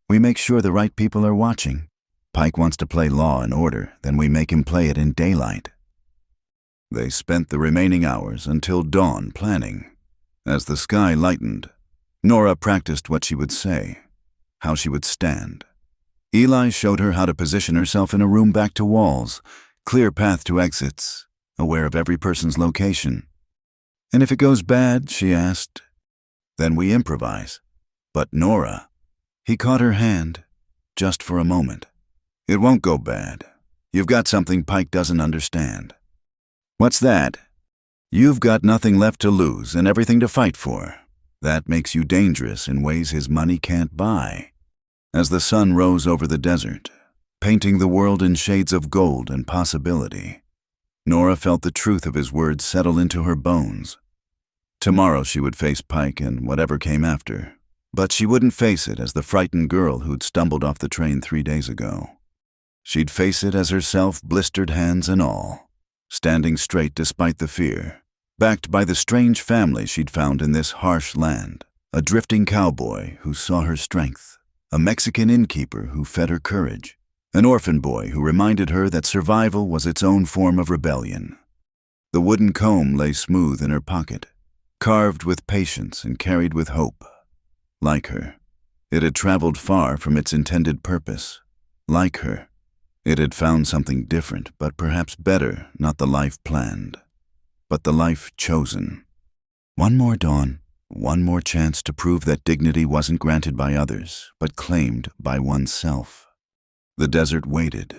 We make sure the right people are watching. Pike wants to play law and order, then we make him play it in daylight. They spent the remaining hours until dawn planning. As the sky lightened, Nora practiced what she would say, how she would stand. Eli showed her how to position herself in a room back to walls, clear path to exits, aware of every person's location. And if it goes bad, she asked, then we improvise. But Nora, he caught her hand, just for a moment. It won't go bad. You've got something Pike doesn't understand. What's that? You've got nothing left to lose and everything to fight for. That makes you dangerous in ways his money can't buy. As the sun rose over the desert, painting the world in shades of gold and possibility, Nora felt the truth of his words settle into her bones. Tomorrow she would face Pike and whatever came after, but she wouldn't face it as the frightened girl who'd stumbled off the train 3 days ago. She'd face it as herself, blistered hands and all, standing straight despite the fear, backed by the strange family she'd found in this harsh land, a drifting cowboy who saw her strength, a Mexican innkeeper who fed her courage, an orphan boy who reminded her that survival was its own form of rebellion. The wooden comb lay smooth in her pocket, carved with patience and carried with hope. Like her, it had traveled far from its intended purpose. Like her, it had found something different, but perhaps better, not the life planned, but the life chosen. One more dawn, one more chance to prove that dignity wasn't granted by others, but claimed by oneself. The desert waited,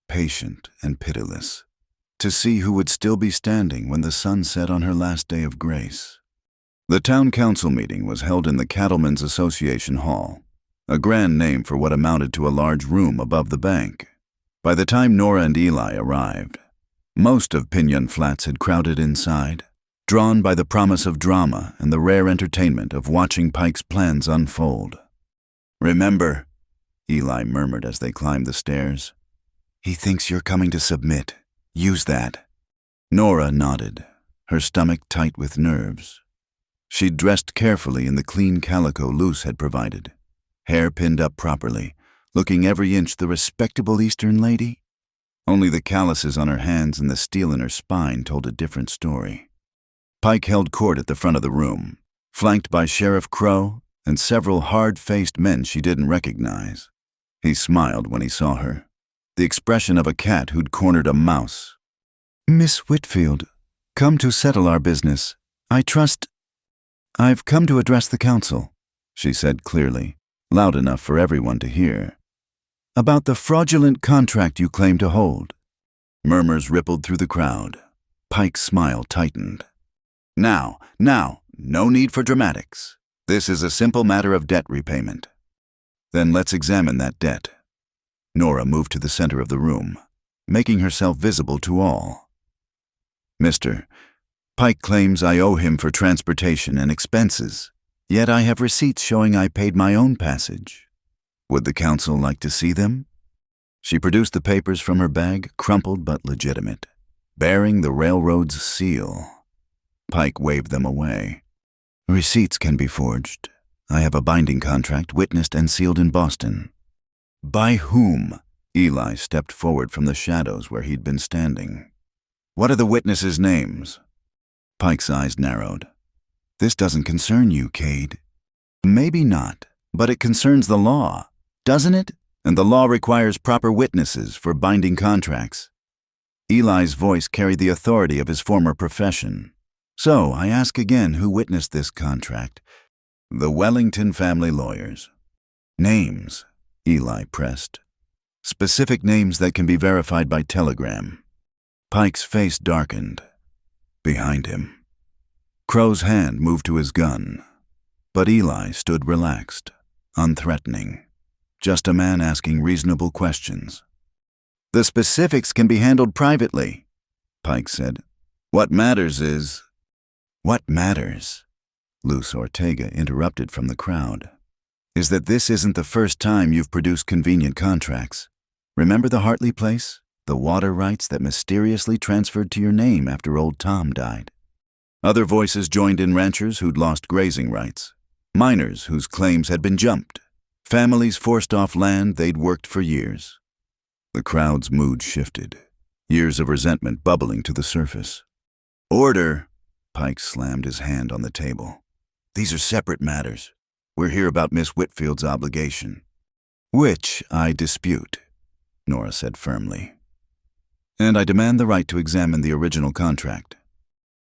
patient and pitiless, to see who would still be standing when the sun set on her last day of grace. The town council meeting was held in the Cattlemen's Association Hall, a grand name for what amounted to a large room above the bank. By the time Nora and Eli arrived, most of Pinyon Flats had crowded inside, drawn by the promise of drama and the rare entertainment of watching Pike's plans unfold. Remember, Eli murmured as they climbed the stairs, he thinks you're coming to submit. Use that. Nora nodded, her stomach tight with nerves. She'd dressed carefully in the clean calico Luce had provided, hair pinned up properly, looking every inch the respectable Eastern lady. Only the calluses on her hands and the steel in her spine told a different story. Pike held court at the front of the room, flanked by Sheriff Crow and several hard-faced men she didn't recognize. He smiled when he saw her, the expression of a cat who'd cornered a mouse. Miss Whitfield, come to settle our business. I've come to address the council, she said clearly, loud enough for everyone to hear. About the fraudulent contract you claim to hold. Murmurs rippled through the crowd. Pike's smile tightened. Now, no need for dramatics. This is a simple matter of debt repayment. Then let's examine that debt. Nora moved to the center of the room, making herself visible to all. Mister, Pike claims I owe him for transportation and expenses, yet I have receipts showing I paid my own passage. Would the council like to see them? She produced the papers from her bag, crumpled but legitimate, bearing the railroad's seal. Pike waved them away. Receipts can be forged. I have a binding contract witnessed and sealed in Boston. By whom? Eli stepped forward from the shadows where he'd been standing. What are the witnesses' names? Pike's eyes narrowed. This doesn't concern you, Cade. Maybe not, but it concerns the law, doesn't it? And the law requires proper witnesses for binding contracts. Eli's voice carried the authority of his former profession. So, I ask again who witnessed this contract. The Wellington family lawyers. Names, Eli pressed. Specific names that can be verified by telegram. Pike's face darkened. Behind him. Crow's hand moved to his gun, but Eli stood relaxed, unthreatening. Just a man asking reasonable questions. The specifics can be handled privately, Pike said. What matters is... What matters, Luz Ortega interrupted from the crowd, is that this isn't the first time you've produced convenient contracts. Remember the Hartley place? The water rights that mysteriously transferred to your name after old Tom died. Other voices joined in: ranchers who'd lost grazing rights, miners whose claims had been jumped, families forced off land they'd worked for years. The crowd's mood shifted, years of resentment bubbling to the surface. Order! Pike slammed his hand on the table. These are separate matters. We're here about Miss Whitfield's obligation. Which I dispute, Nora said firmly. And I demand the right to examine the original contract.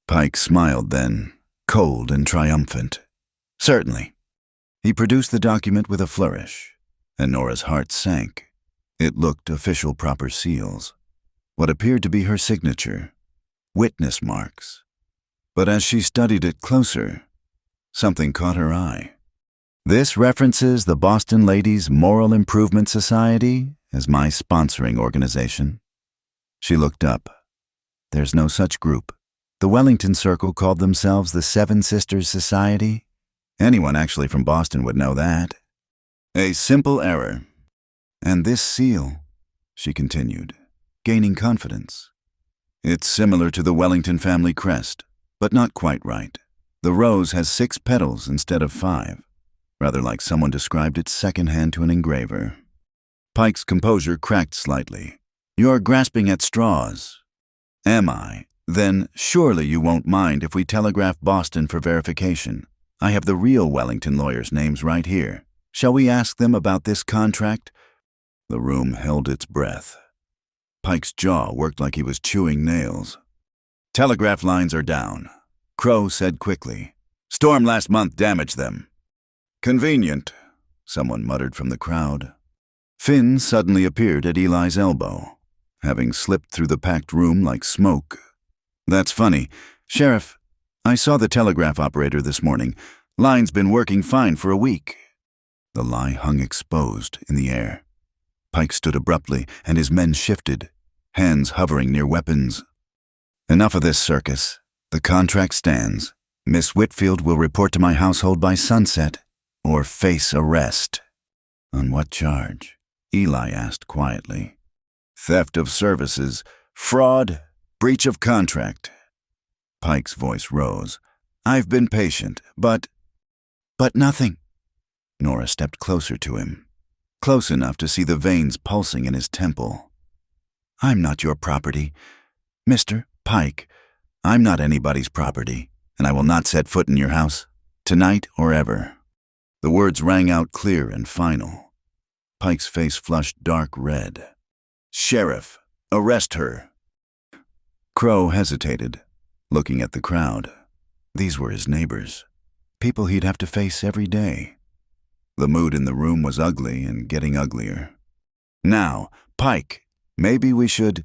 Pike smiled then, cold and triumphant. Certainly. He produced the document with a flourish, and Nora's heart sank. It looked official proper seals, what appeared to be her signature, witness marks. But as she studied it closer, something caught her eye. This references the Boston Ladies Moral Improvement Society as my sponsoring organization. She looked up. There's no such group. The Wellington Circle called themselves the Seven Sisters Society. Anyone actually from Boston would know that. A simple error. And this seal, she continued, gaining confidence. It's similar to the Wellington family crest, but not quite right. The rose has 6 petals instead of 5, rather like someone described it secondhand to an engraver. Pike's composure cracked slightly. You're grasping at straws. Am I? Then surely you won't mind if we telegraph Boston for verification. I have the real Wellington lawyers' names right here. Shall we ask them about this contract? The room held its breath. Pike's jaw worked like he was chewing nails. Telegraph lines are down, Crow said quickly. Storm last month damaged them. Convenient, someone muttered from the crowd. Finn suddenly appeared at Eli's elbow, having slipped through the packed room like smoke. That's funny. Sheriff, I saw the telegraph operator this morning. Line's been working fine for a week. The lie hung exposed in the air. Pike stood abruptly, and his men shifted, hands hovering near weapons. Enough of this circus. The contract stands. Miss Whitfield will report to my household by sunset, or face arrest. On what charge? Eli asked quietly. Theft of services, fraud, breach of contract. Pike's voice rose. I've been patient, but nothing. Nora stepped closer to him, close enough to see the veins pulsing in his temple. I'm not your property. Mr. Pike, I'm not anybody's property, and I will not set foot in your house, tonight or ever. The words rang out clear and final. Pike's face flushed dark red. Sheriff, arrest her. Crow hesitated, looking at the crowd. These were his neighbors, people he'd have to face every day. The mood in the room was ugly and getting uglier. Now, Pike, maybe we should...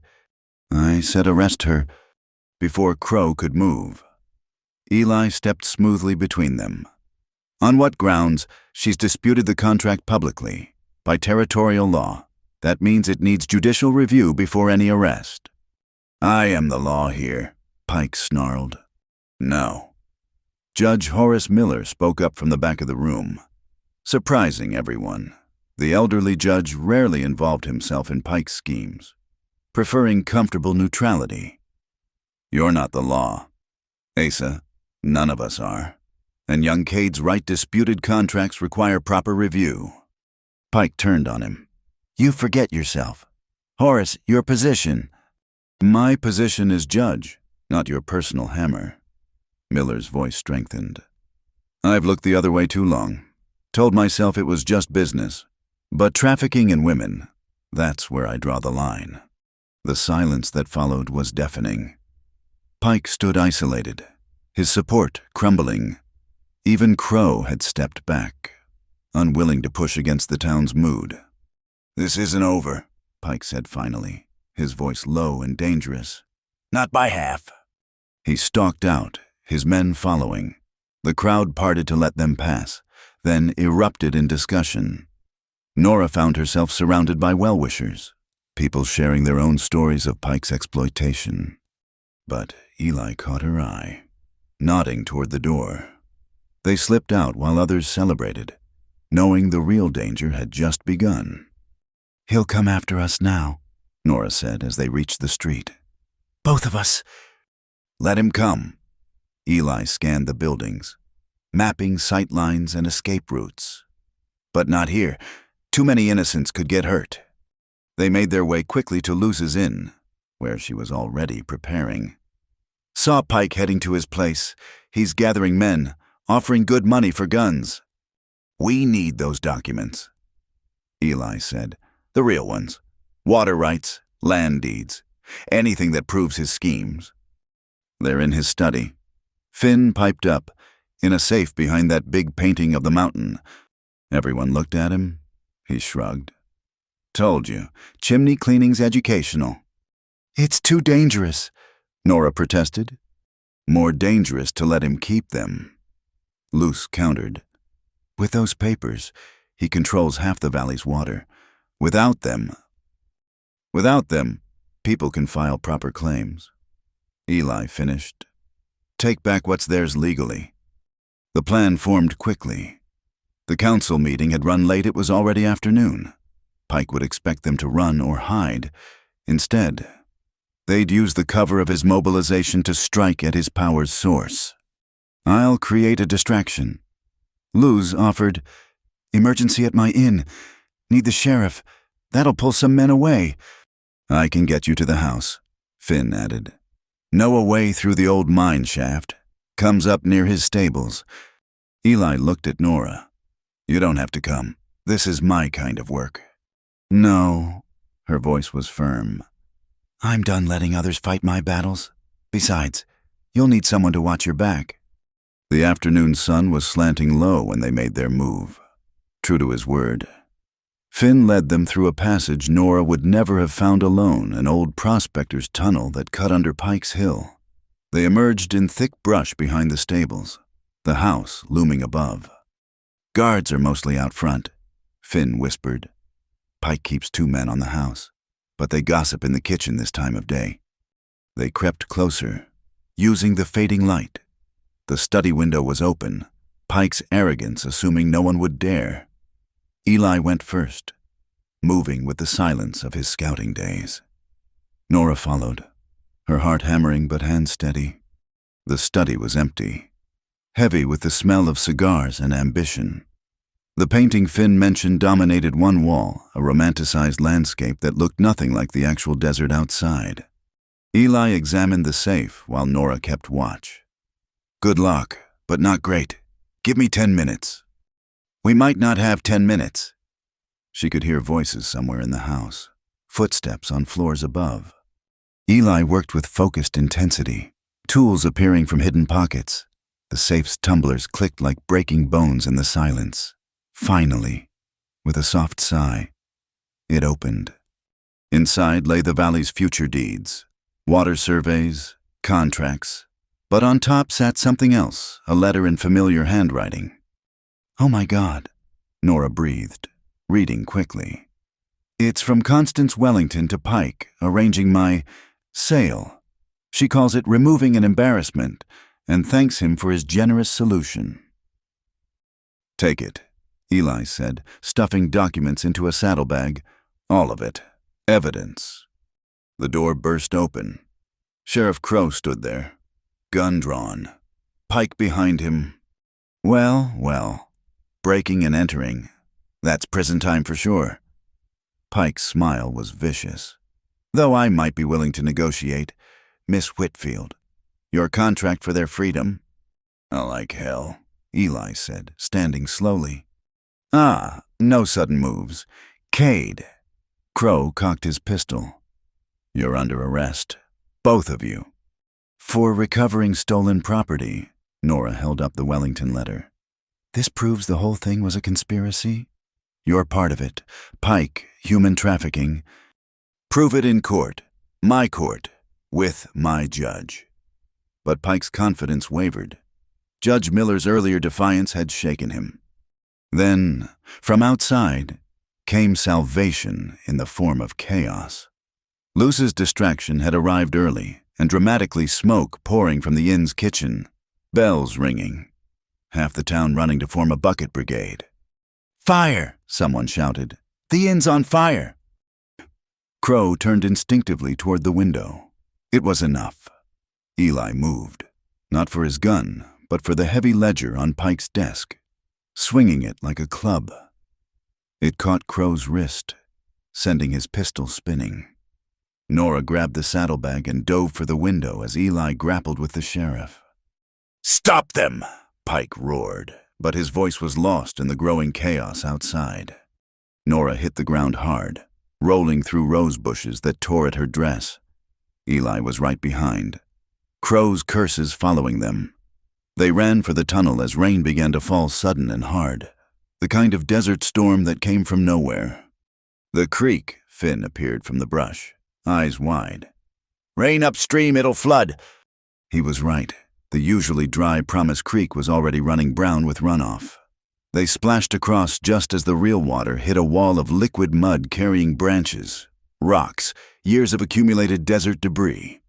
I said arrest her before Crow could move. Eli stepped smoothly between them. On what grounds? She's disputed the contract publicly, by territorial law. That means it needs judicial review before any arrest. I am the law here, Pike snarled. No. Judge Horace Miller spoke up from the back of the room, surprising everyone. The elderly judge rarely involved himself in Pike's schemes, preferring comfortable neutrality. You're not the law. Asa, none of us are. and young Cade's right disputed contracts require proper review. Pike turned on him. You forget yourself. Horace, your position. My position is judge, not your personal hammer. Miller's voice strengthened. I've looked the other way too long. Told myself it was just business. But trafficking in women, that's where I draw the line. The silence that followed was deafening. Pike stood isolated, his support crumbling. Even Crow had stepped back, unwilling to push against the town's mood. This isn't over, Pike said finally, his voice low and dangerous. Not by half. He stalked out, his men following. The crowd parted to let them pass, then erupted in discussion. Nora found herself surrounded by well-wishers, people sharing their own stories of Pike's exploitation. But Eli caught her eye, nodding toward the door. They slipped out while others celebrated, knowing the real danger had just begun. He'll come after us now, Nora said as they reached the street. Both of us. Let him come. Eli scanned the buildings, mapping sight lines and escape routes. But not here. Too many innocents could get hurt. They made their way quickly to Luz's inn, where she was already preparing. Saw Pike heading to his place. He's gathering men, offering good money for guns. We need those documents, Eli said. The real ones. Water rights, land deeds, anything that proves his schemes. They're in his study. Finn piped up, in a safe behind that big painting of the mountain. Everyone looked at him. He shrugged. Told you, chimney cleaning's educational. It's too dangerous, Nora protested. More dangerous to let him keep them. Luz countered. With those papers, he controls half the valley's water. Without them, people can file proper claims. Eli finished. Take back what's theirs legally. The plan formed quickly. The council meeting had run late. It was already afternoon. Pike would expect them to run or hide. Instead, they'd use the cover of his mobilization to strike at his power's source. I'll create a distraction. Luz offered, emergency at my inn. Need the sheriff. That'll pull some men away. I can get you to the house, Finn added. Know a way through the old mine shaft. Comes up near his stables. Eli looked at Nora. You don't have to come. This is my kind of work. No, her voice was firm. I'm done letting others fight my battles. Besides, you'll need someone to watch your back. The afternoon sun was slanting low when they made their move. True to his word, Finn led them through a passage Nora would never have found alone, an old prospector's tunnel that cut under Pike's Hill. They emerged in thick brush behind the stables, the house looming above. Guards are mostly out front, Finn whispered. Pike keeps 2 men on the house, but they gossip in the kitchen this time of day. They crept closer, using the fading light. The study window was open, Pike's arrogance assuming no one would dare. Eli went first, moving with the silence of his scouting days. Nora followed, her heart hammering but hands steady. The study was empty, heavy with the smell of cigars and ambition. The painting Finn mentioned dominated one wall, a romanticized landscape that looked nothing like the actual desert outside. Eli examined the safe while Nora kept watch. Good luck, but not great. Give me 10 minutes. We might not have 10 minutes. She could hear voices somewhere in the house, footsteps on floors above. Eli worked with focused intensity, tools appearing from hidden pockets. The safe's tumblers clicked like breaking bones in the silence. Finally, with a soft sigh, it opened. Inside lay the valley's future deeds, water surveys, contracts, but on top sat something else, a letter in familiar handwriting. Oh my God, Nora breathed, reading quickly. It's from Constance Wellington to Pike, arranging my sale. She calls it removing an embarrassment and thanks him for his generous solution. Take it, Eli said, stuffing documents into a saddlebag. All of it. Evidence. The door burst open. Sheriff Crow stood there, gun drawn. Pike behind him. Well, well. Breaking and entering. That's prison time for sure. Pike's smile was vicious. Though I might be willing to negotiate, Miss Whitfield. Your contract for their freedom? Like hell, Eli said, standing slowly. Ah, no sudden moves. Cade. Crow cocked his pistol. You're under arrest. Both of you. For recovering stolen property. Nora held up the Wellington letter. This proves the whole thing was a conspiracy? You're part of it. Pike, human trafficking. Prove it in court. My court. With my judge. But Pike's confidence wavered. Judge Miller's earlier defiance had shaken him. Then, from outside, came salvation in the form of chaos. Luce's distraction had arrived early, and dramatically smoke pouring from the inn's kitchen, bells ringing, half the town running to form a bucket brigade. Fire! Someone shouted. The inn's on fire! Crow turned instinctively toward the window. It was enough. Eli moved, not for his gun, but for the heavy ledger on Pike's desk, swinging it like a club. It caught Crow's wrist, sending his pistol spinning. Nora grabbed the saddlebag and dove for the window as Eli grappled with the sheriff. Stop them! Pike roared, but his voice was lost in the growing chaos outside. Nora hit the ground hard, rolling through rose bushes that tore at her dress. Eli was right behind, Crow's curses following them. They ran for the tunnel as rain began to fall sudden and hard, the kind of desert storm that came from nowhere. The creek, Finn appeared from the brush, eyes wide. Rain upstream, it'll flood. He was right. The usually dry Promise Creek was already running brown with runoff. They splashed across just as the real water hit a wall of liquid mud carrying branches, rocks, years of accumulated desert debris.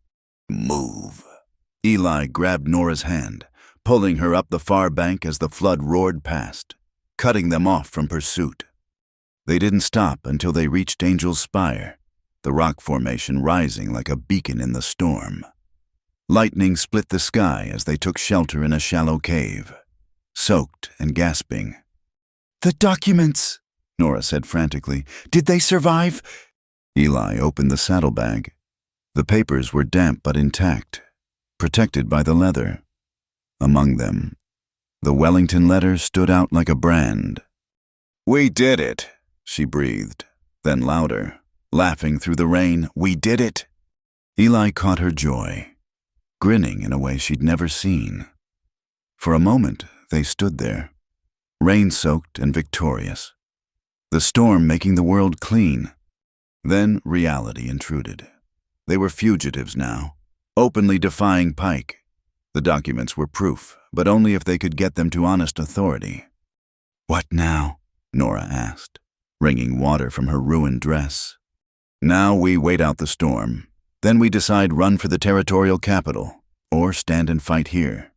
Move. Eli grabbed Nora's hand, pulling her up the far bank as the flood roared past, cutting them off from pursuit. They didn't stop until they reached Angel's Spire, the rock formation rising like a beacon in the storm. Lightning split the sky as they took shelter in a shallow cave, soaked and gasping. The documents, Nora said frantically. Did they survive? Eli opened the saddlebag. The papers were damp but intact, protected by the leather. Among them, the Wellington letter stood out like a brand. We did it, she breathed, then louder, laughing through the rain. We did it. Eli caught her joy, grinning in a way she'd never seen. For a moment, they stood there, rain-soaked and victorious, the storm making the world clean. Then reality intruded. They were fugitives now, openly defying Pike. The documents were proof, but only if they could get them to honest authority. What now? Nora asked, wringing water from her ruined dress. Now we wait out the storm. Then we decide run for the territorial capital, or stand and fight here.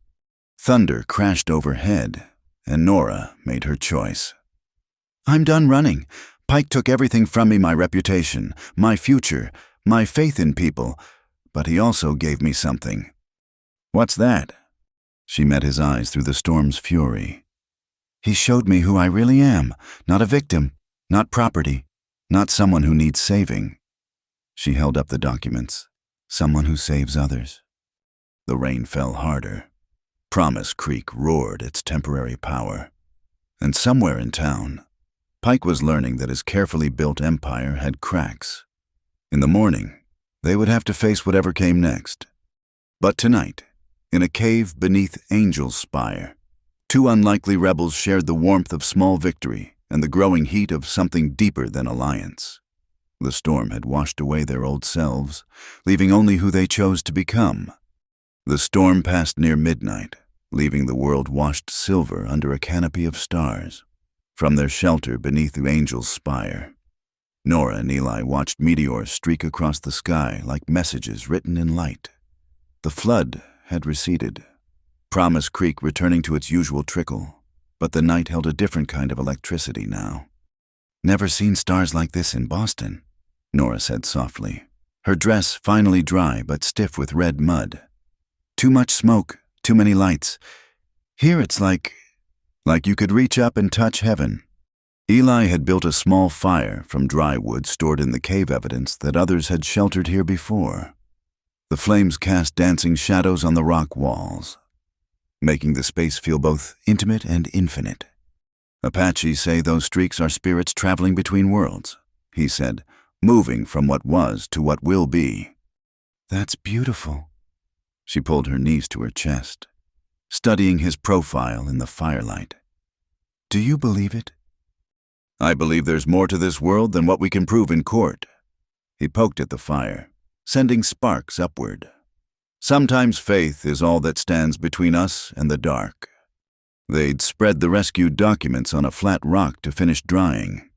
Thunder crashed overhead, and Nora made her choice. I'm done running. Pike took everything from me, my reputation, my future, my faith in people, but he also gave me something. What's that? She met his eyes through the storm's fury. He showed me who I really am, not a victim, not property, not someone who needs saving. She held up the documents. Someone who saves others. The rain fell harder. Promise Creek roared its temporary power. And somewhere in town, Pike was learning that his carefully built empire had cracks. In the morning, they would have to face whatever came next. But tonight, in a cave beneath Angel's Spire, two unlikely rebels shared the warmth of small victory and the growing heat of something deeper than alliance. The storm had washed away their old selves, leaving only who they chose to become. The storm passed near midnight, leaving the world washed silver under a canopy of stars. From their shelter beneath the Angel's Spire, Nora and Eli watched meteors streak across the sky like messages written in light. The flood had receded, Promise Creek returning to its usual trickle, but the night held a different kind of electricity now. Never seen stars like this in Boston, Nora said softly, her dress finally dry but stiff with red mud. Too much smoke, too many lights. Here it's like like you could reach up and touch heaven. Eli had built a small fire from dry wood stored in the cave evidence that others had sheltered here before. The flames cast dancing shadows on the rock walls, making the space feel both intimate and infinite. Apaches say those streaks are spirits traveling between worlds, he said, moving from what was to what will be. That's beautiful. She pulled her knees to her chest, studying his profile in the firelight. Do you believe it? I believe there's more to this world than what we can prove in court. He poked at the fire, sending sparks upward. Sometimes faith is all that stands between us and the dark. They'd spread the rescued documents on a flat rock to finish drying.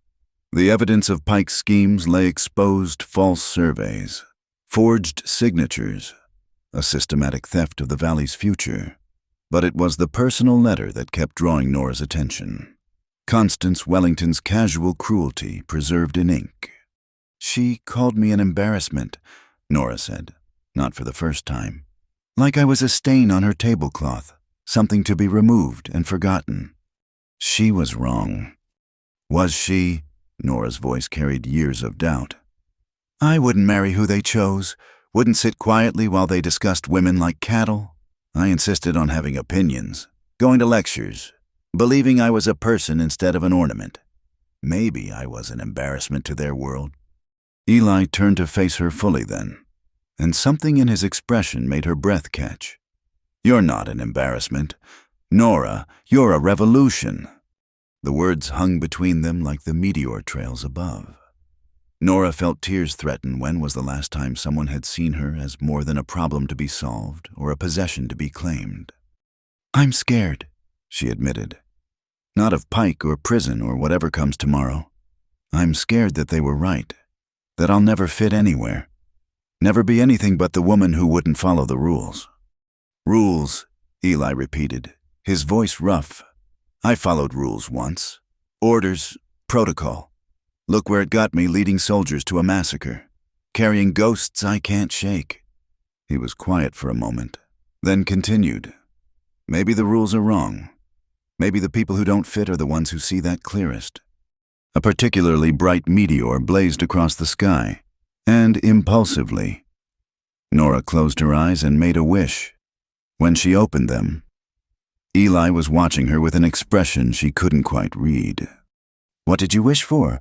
The evidence of Pike's schemes lay exposed false surveys, forged signatures, a systematic theft of the valley's future. But it was the personal letter that kept drawing Nora's attention. Constance Wellington's casual cruelty preserved in ink. She called me an embarrassment, Nora said, not for the first time. Like I was a stain on her tablecloth, something to be removed and forgotten. She was wrong. Was she? Nora's voice carried years of doubt. I wouldn't marry who they chose, wouldn't sit quietly while they discussed women like cattle. I insisted on having opinions, going to lectures, believing I was a person instead of an ornament. Maybe I was an embarrassment to their world. Eli turned to face her fully then, and something in his expression made her breath catch. You're not an embarrassment. Nora, you're a revolution. The words hung between them like the meteor trails above. Nora felt tears threaten. When was the last time someone had seen her as more than a problem to be solved or a possession to be claimed? I'm scared, she admitted. Not of Pike or prison or whatever comes tomorrow. I'm scared that they were right, that I'll never fit anywhere, never be anything but the woman who wouldn't follow the rules. Rules, Eli repeated, his voice rough. I followed rules once. Orders, protocol. Look where it got me, leading soldiers to a massacre, carrying ghosts I can't shake. He was quiet for a moment, then continued. Maybe the rules are wrong. Maybe the people who don't fit are the ones who see that clearest. A particularly bright meteor blazed across the sky, and impulsively, Nora closed her eyes and made a wish. When she opened them, Eli was watching her with an expression she couldn't quite read. What did you wish for?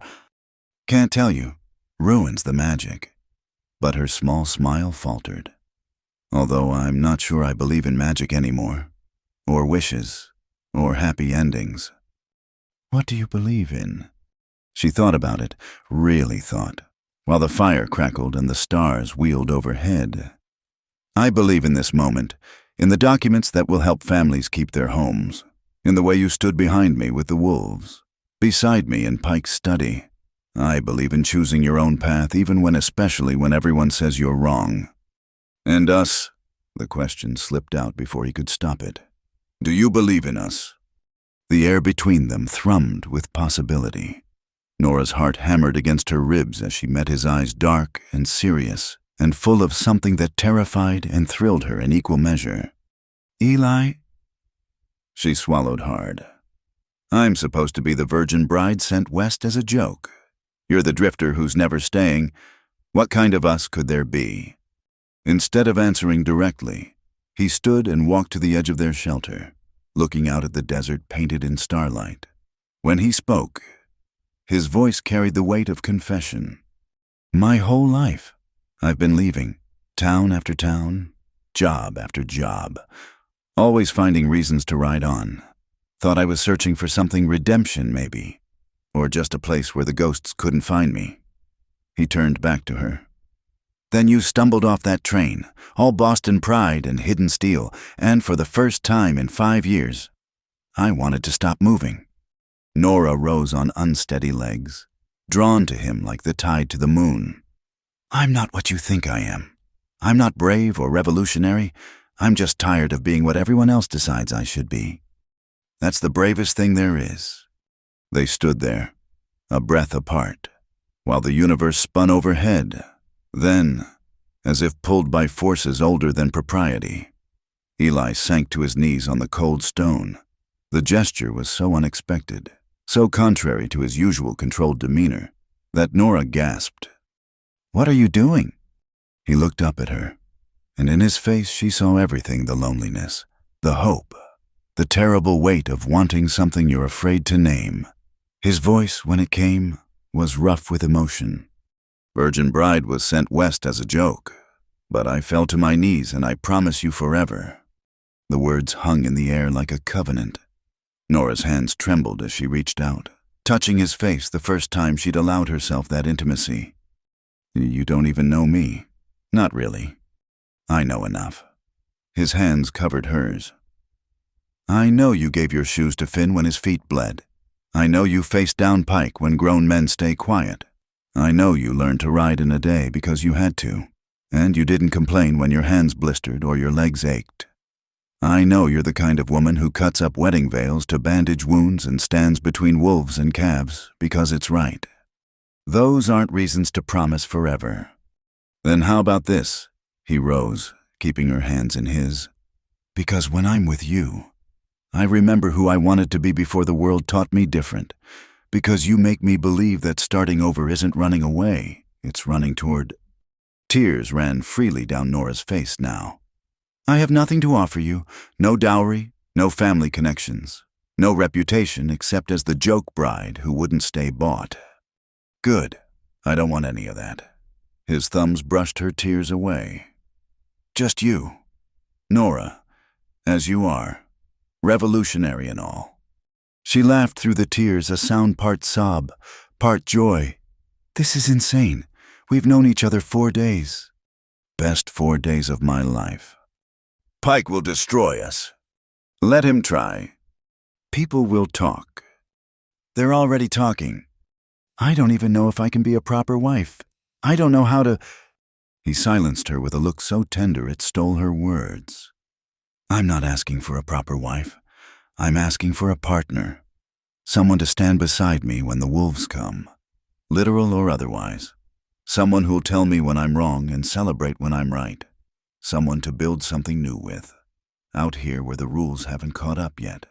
Can't tell you. Ruins the magic. But her small smile faltered. Although I'm not sure I believe in magic anymore, or wishes, or happy endings. What do you believe in? She thought about it, really thought, while the fire crackled and the stars wheeled overhead. I believe in this moment, in the documents that will help families keep their homes, in the way you stood behind me with the wolves, beside me in Pike's study. I believe in choosing your own path, especially when everyone says you're wrong. And us? The question slipped out before he could stop it. Do you believe in us? The air between them thrummed with possibility. Nora's heart hammered against her ribs as she met his eyes, dark and serious, and full of something that terrified and thrilled her in equal measure. Eli? She swallowed hard. I'm supposed to be the virgin bride sent west as a joke. You're the drifter who's never staying. What kind of us could there be? Instead of answering directly, he stood and walked to the edge of their shelter, looking out at the desert painted in starlight. When he spoke, his voice carried the weight of confession. My whole life, I've been leaving, town after town, job after job, always finding reasons to ride on. Thought I was searching for something, redemption maybe, or just a place where the ghosts couldn't find me. He turned back to her. Then you stumbled off that train, all Boston pride and hidden steel, and for the first time in 5 years, I wanted to stop moving. Nora rose on unsteady legs, drawn to him like the tide to the moon. I'm not what you think I am. I'm not brave or revolutionary. I'm just tired of being what everyone else decides I should be. That's the bravest thing there is. They stood there, a breath apart, while the universe spun overhead. Then, as if pulled by forces older than propriety, Eli sank to his knees on the cold stone, The gesture was so unexpected, so contrary to his usual controlled demeanor, that Nora gasped. "What are you doing?" He looked up at her, and in his face she saw everything: the loneliness, the hope, the terrible weight of wanting something you're afraid to name. His voice, when it came, was rough with emotion. "Virgin Bride was sent west as a joke, but I fell to my knees and I promise you forever." The words hung in the air like a covenant. Nora's hands trembled as she reached out, touching his face the first time she'd allowed herself that intimacy. "You don't even know me." "Not really. I know enough." His hands covered hers. "I know you gave your shoes to Finn when his feet bled. I know you faced down Pike when grown men stay quiet. I know you learned to ride in a day because you had to, and you didn't complain when your hands blistered or your legs ached. I know you're the kind of woman who cuts up wedding veils to bandage wounds and stands between wolves and calves because it's right. Those aren't reasons to promise forever." "Then how about this?" He rose, keeping her hands in his. "Because when I'm with you, I remember who I wanted to be before the world taught me different. Because you make me believe that starting over isn't running away, it's running toward—" Tears ran freely down Nora's face now. "I have nothing to offer you, no dowry, no family connections, no reputation except as the joke bride who wouldn't stay bought." "Good. I don't want any of that." His thumbs brushed her tears away. "Just you, Nora, as you are, revolutionary and all." She laughed through the tears, a sound part sob, part joy. "This is insane. We've known each other 4 days. Best 4 days of my life." "Pike will destroy us." "Let him try. People will talk. They're already talking. I don't even know if I can be a proper wife. I don't know how to—" He silenced her with a look so tender it stole her words. "I'm not asking for a proper wife. I'm asking for a partner. Someone to stand beside me when the wolves come, literal or otherwise. Someone who'll tell me when I'm wrong and celebrate when I'm right. Someone to build something new with, out here where the rules haven't caught up yet."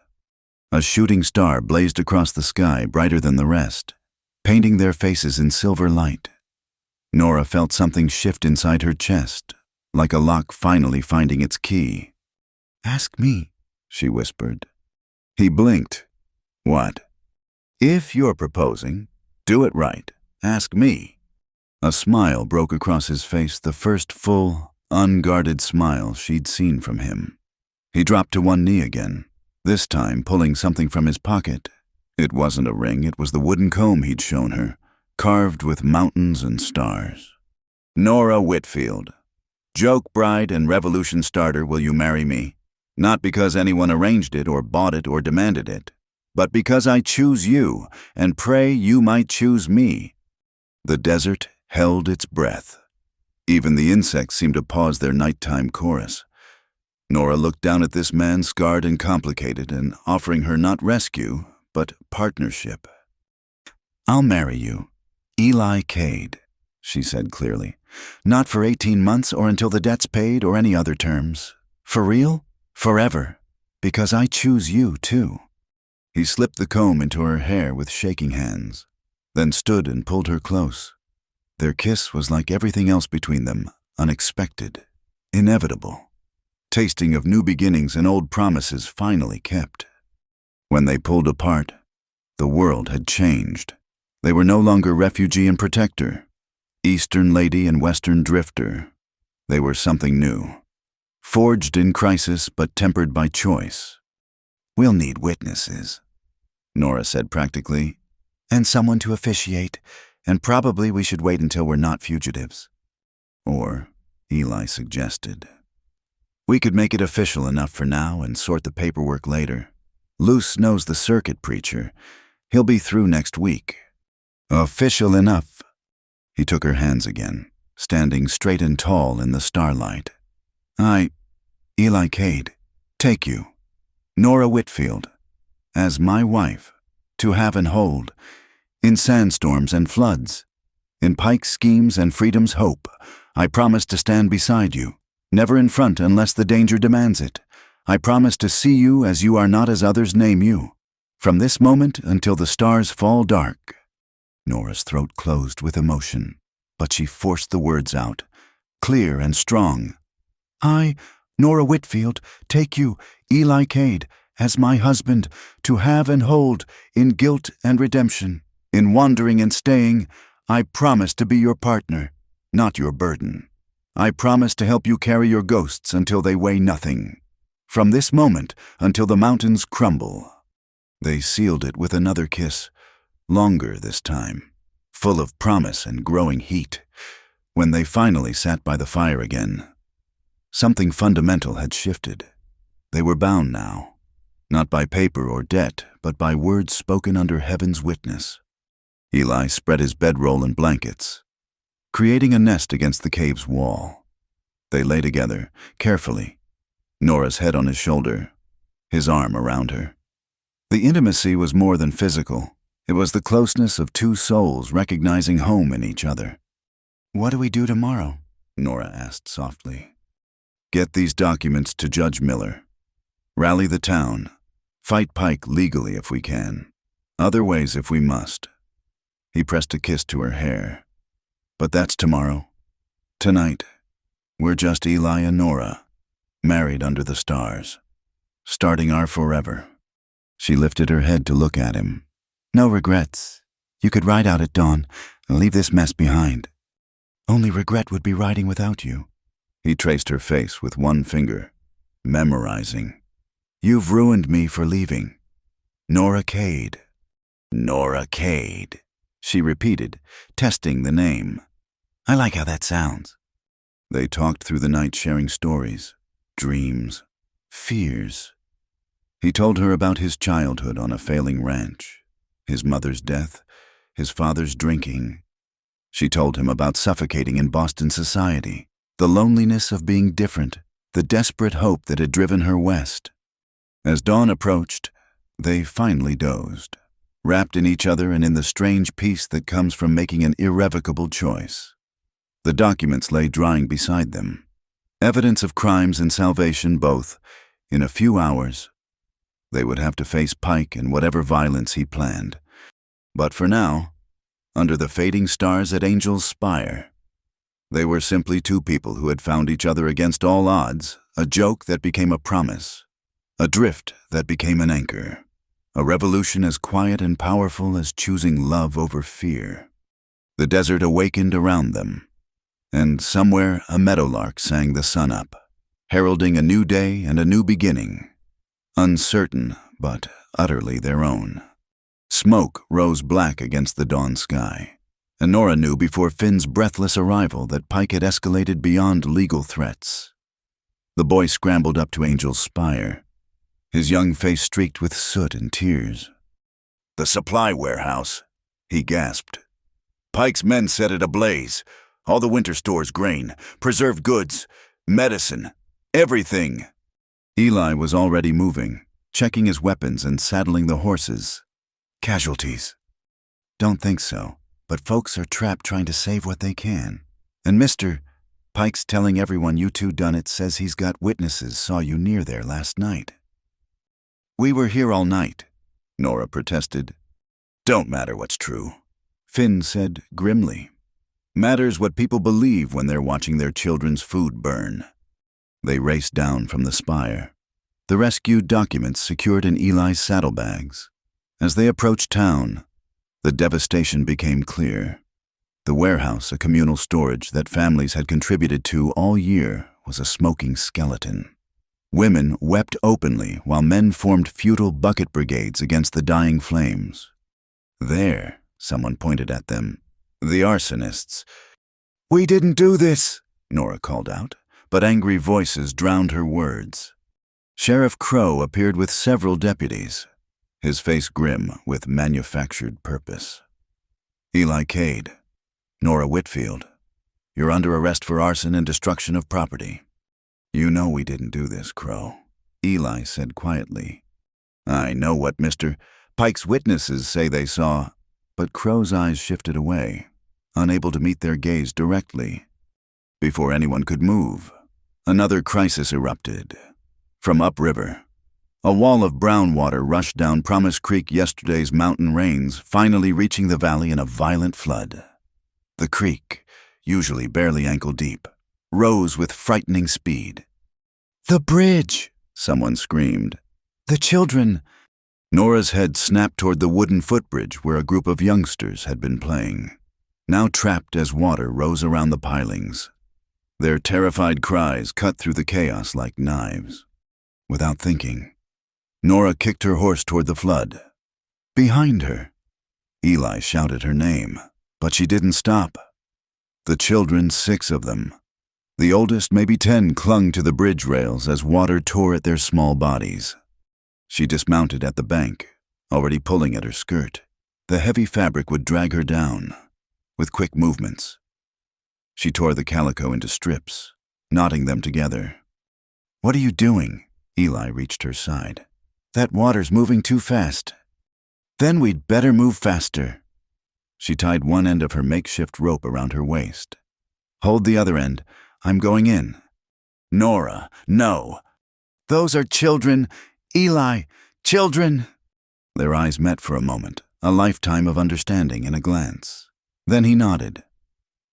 A shooting star blazed across the sky, brighter than the rest, painting their faces in silver light. Nora felt something shift inside her chest, like a lock finally finding its key. "Ask me," she whispered. He blinked. "What?" "If you're proposing, do it right. Ask me." A smile broke across his face, the first full, unguarded smile she'd seen from him. He dropped to one knee again, this time pulling something from his pocket. It wasn't a ring, it was the wooden comb he'd shown her, carved with mountains and stars. "Nora Whitfield, joke bride and revolution starter, will you marry me? Not because anyone arranged it or bought it or demanded it, but because I choose you and pray you might choose me." The desert held its breath. Even the insects seemed to pause their nighttime chorus. Nora looked down at this man, scarred and complicated, and offering her not rescue, but partnership. "I'll marry you, Eli Cade," she said clearly. "Not for 18 months or until the debt's paid or any other terms. For real? Forever. Because I choose you, too." He slipped the comb into her hair with shaking hands, then stood and pulled her close. Their kiss was like everything else between them, unexpected, inevitable, tasting of new beginnings and old promises finally kept. When they pulled apart, the world had changed. They were no longer refugee and protector, Eastern lady and Western drifter. They were something new, forged in crisis but tempered by choice. "We'll need witnesses," Nora said practically, "and someone to officiate, and probably we should wait until we're not fugitives." Or, Eli suggested, "We could make it official enough for now and sort the paperwork later. Luce knows the circuit preacher. He'll be through next week." "Official enough." He took her hands again, standing straight and tall in the starlight. Eli Cade, take you, Nora Whitfield, as my wife, to have and hold, in sandstorms and floods, in Pike's schemes and freedom's hope. I promise to stand beside you, never in front unless the danger demands it. I promise to see you as you are, not as others name you. From this moment until the stars fall dark." Nora's throat closed with emotion, but she forced the words out, clear and strong. "I, Nora Whitfield, take you, Eli Cade, as my husband, to have and hold in guilt and redemption. In wandering and staying, I promise to be your partner, not your burden. I promise to help you carry your ghosts until they weigh nothing. From this moment until the mountains crumble." They sealed it with another kiss, longer this time, full of promise and growing heat. When they finally sat by the fire again, something fundamental had shifted. They were bound now, not by paper or debt, but by words spoken under heaven's witness. Eli spread his bedroll and blankets, creating a nest against the cave's wall. They lay together, carefully, Nora's head on his shoulder, his arm around her. The intimacy was more than physical. It was the closeness of two souls recognizing home in each other. "What do we do tomorrow?" Nora asked softly. "Get these documents to Judge Miller. Rally the town. Fight Pike legally if we can. Other ways if we must." He pressed a kiss to her hair. "But that's tomorrow. Tonight, we're just Eli and Nora, married under the stars, starting our forever." She lifted her head to look at him. "No regrets. You could ride out at dawn and leave this mess behind. Only regret would be riding without you." He traced her face with one finger, memorizing. "You've ruined me for leaving. Nora Cade." "Nora Cade," she repeated, testing the name. "I like how that sounds." They talked through the night, sharing stories, dreams, fears. He told her about his childhood on a failing ranch, his mother's death, his father's drinking. She told him about suffocating in Boston society, the loneliness of being different, the desperate hope that had driven her west. As dawn approached, they finally dozed, wrapped in each other and in the strange peace that comes from making an irrevocable choice. The documents lay drying beside them, evidence of crimes and salvation both. In a few hours, they would have to face Pike and whatever violence he planned. But for now, under the fading stars at Angel's Spire, they were simply two people who had found each other against all odds, a joke that became a promise, a drift that became an anchor, a revolution as quiet and powerful as choosing love over fear. The desert awakened around them, and somewhere a meadowlark sang the sun up, heralding a new day and a new beginning. Uncertain, but utterly their own. Smoke rose black against the dawn sky, and Nora knew before Finn's breathless arrival that Pike had escalated beyond legal threats. The boy scrambled up to Angel's Spire, his young face streaked with soot and tears. "The supply warehouse," he gasped. "Pike's men set it ablaze. All the winter store's grain, preserved goods, medicine, everything." Eli was already moving, checking his weapons and saddling the horses. "Casualties?" "Don't think so, but folks are trapped trying to save what they can. And Mr. Pike's telling everyone you two done it, says he's got witnesses saw you near there last night." "We were here all night," Nora protested. "Don't matter what's true," Finn said grimly. "Matters what people believe when they're watching their children's food burn." They raced down from the spire, the rescued documents secured in Eli's saddlebags. As they approached town, the devastation became clear. The warehouse, a communal storage that families had contributed to all year, was a smoking skeleton. Women wept openly while men formed futile bucket brigades against the dying flames. "There," someone pointed at them, "the arsonists." "We didn't do this," Nora called out, but angry voices drowned her words. Sheriff Crow appeared with several deputies, his face grim with manufactured purpose. "Eli Cade, Nora Whitfield, you're under arrest for arson and destruction of property." "You know we didn't do this, Crow," Eli said quietly. "I know what Mr. Pike's witnesses say they saw," but Crow's eyes shifted away, unable to meet their gaze directly. Before anyone could move, another crisis erupted. From upriver, a wall of brown water rushed down Promise Creek yesterday's mountain rains, finally reaching the valley in a violent flood. The creek, usually barely ankle-deep, rose with frightening speed. "The bridge!" someone screamed. "The children!" Nora's head snapped toward the wooden footbridge where a group of youngsters had been playing, now trapped as water rose around the pilings. Their terrified cries cut through the chaos like knives. Without thinking, Nora kicked her horse toward the flood. Behind her, Eli shouted her name, but she didn't stop. The children, 6 of them, the oldest maybe 10, clung to the bridge rails as water tore at their small bodies. She dismounted at the bank, already pulling at her skirt. The heavy fabric would drag her down. With quick movements, she tore the calico into strips, knotting them together. "What are you doing?" Eli reached her side. "That water's moving too fast." "Then we'd better move faster." She tied one end of her makeshift rope around her waist. "Hold the other end. I'm going in." "Nora, no." "Those are children. Eli, children." Their eyes met for a moment, a lifetime of understanding in a glance. Then he nodded,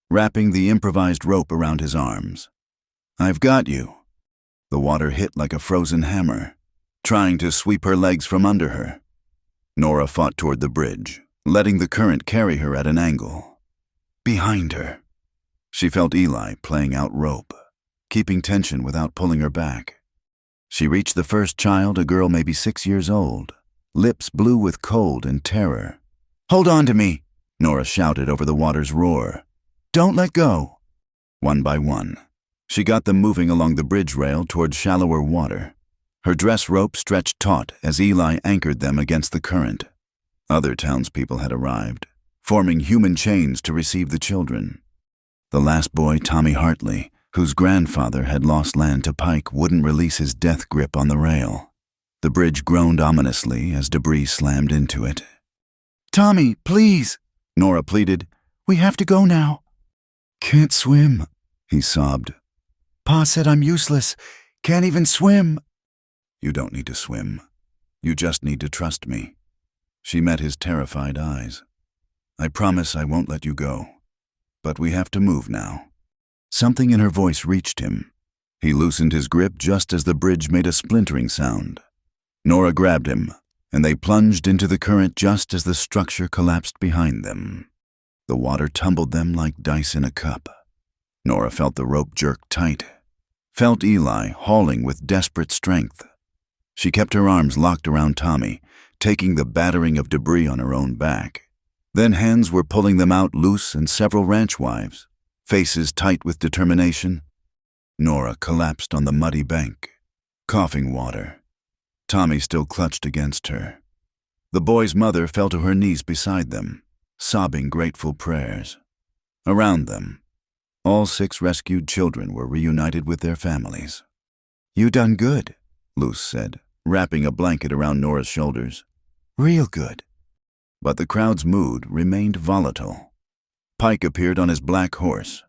wrapping the improvised rope around his arms. "I've got you." The water hit like a frozen hammer, trying to sweep her legs from under her. Nora fought toward the bridge, letting the current carry her at an angle. Behind her, she felt Eli playing out rope, keeping tension without pulling her back. She reached the first child, a girl maybe 6 years old, lips blue with cold and terror. "Hold on to me," Nora shouted over the water's roar. "Don't let go." One by one, she got them moving along the bridge rail toward shallower water. Her dress rope stretched taut as Eli anchored them against the current. Other townspeople had arrived, forming human chains to receive the children. The last boy, Tommy Hartley, whose grandfather had lost land to Pike, wouldn't release his death grip on the rail. The bridge groaned ominously as debris slammed into it. "Tommy, please," Nora pleaded. "We have to go now." "Can't swim," he sobbed. "Pa said I'm useless. Can't even swim." "You don't need to swim. You just need to trust me." She met his terrified eyes. "I promise I won't let you go. But we have to move now." Something in her voice reached him. He loosened his grip just as the bridge made a splintering sound. Nora grabbed him, and they plunged into the current just as the structure collapsed behind them. The water tumbled them like dice in a cup. Nora felt the rope jerk tight, felt Eli hauling with desperate strength. She kept her arms locked around Tommy, taking the battering of debris on her own back. Then hands were pulling them out loose, and several ranch wives, faces tight with determination. Nora collapsed on the muddy bank, coughing water. Tommy still clutched against her. The boy's mother fell to her knees beside them, sobbing grateful prayers. Around them, all 6 rescued children were reunited with their families. "You done good," Luce said, wrapping a blanket around Nora's shoulders. "Real good." But the crowd's mood remained volatile. Pike appeared on his black horse,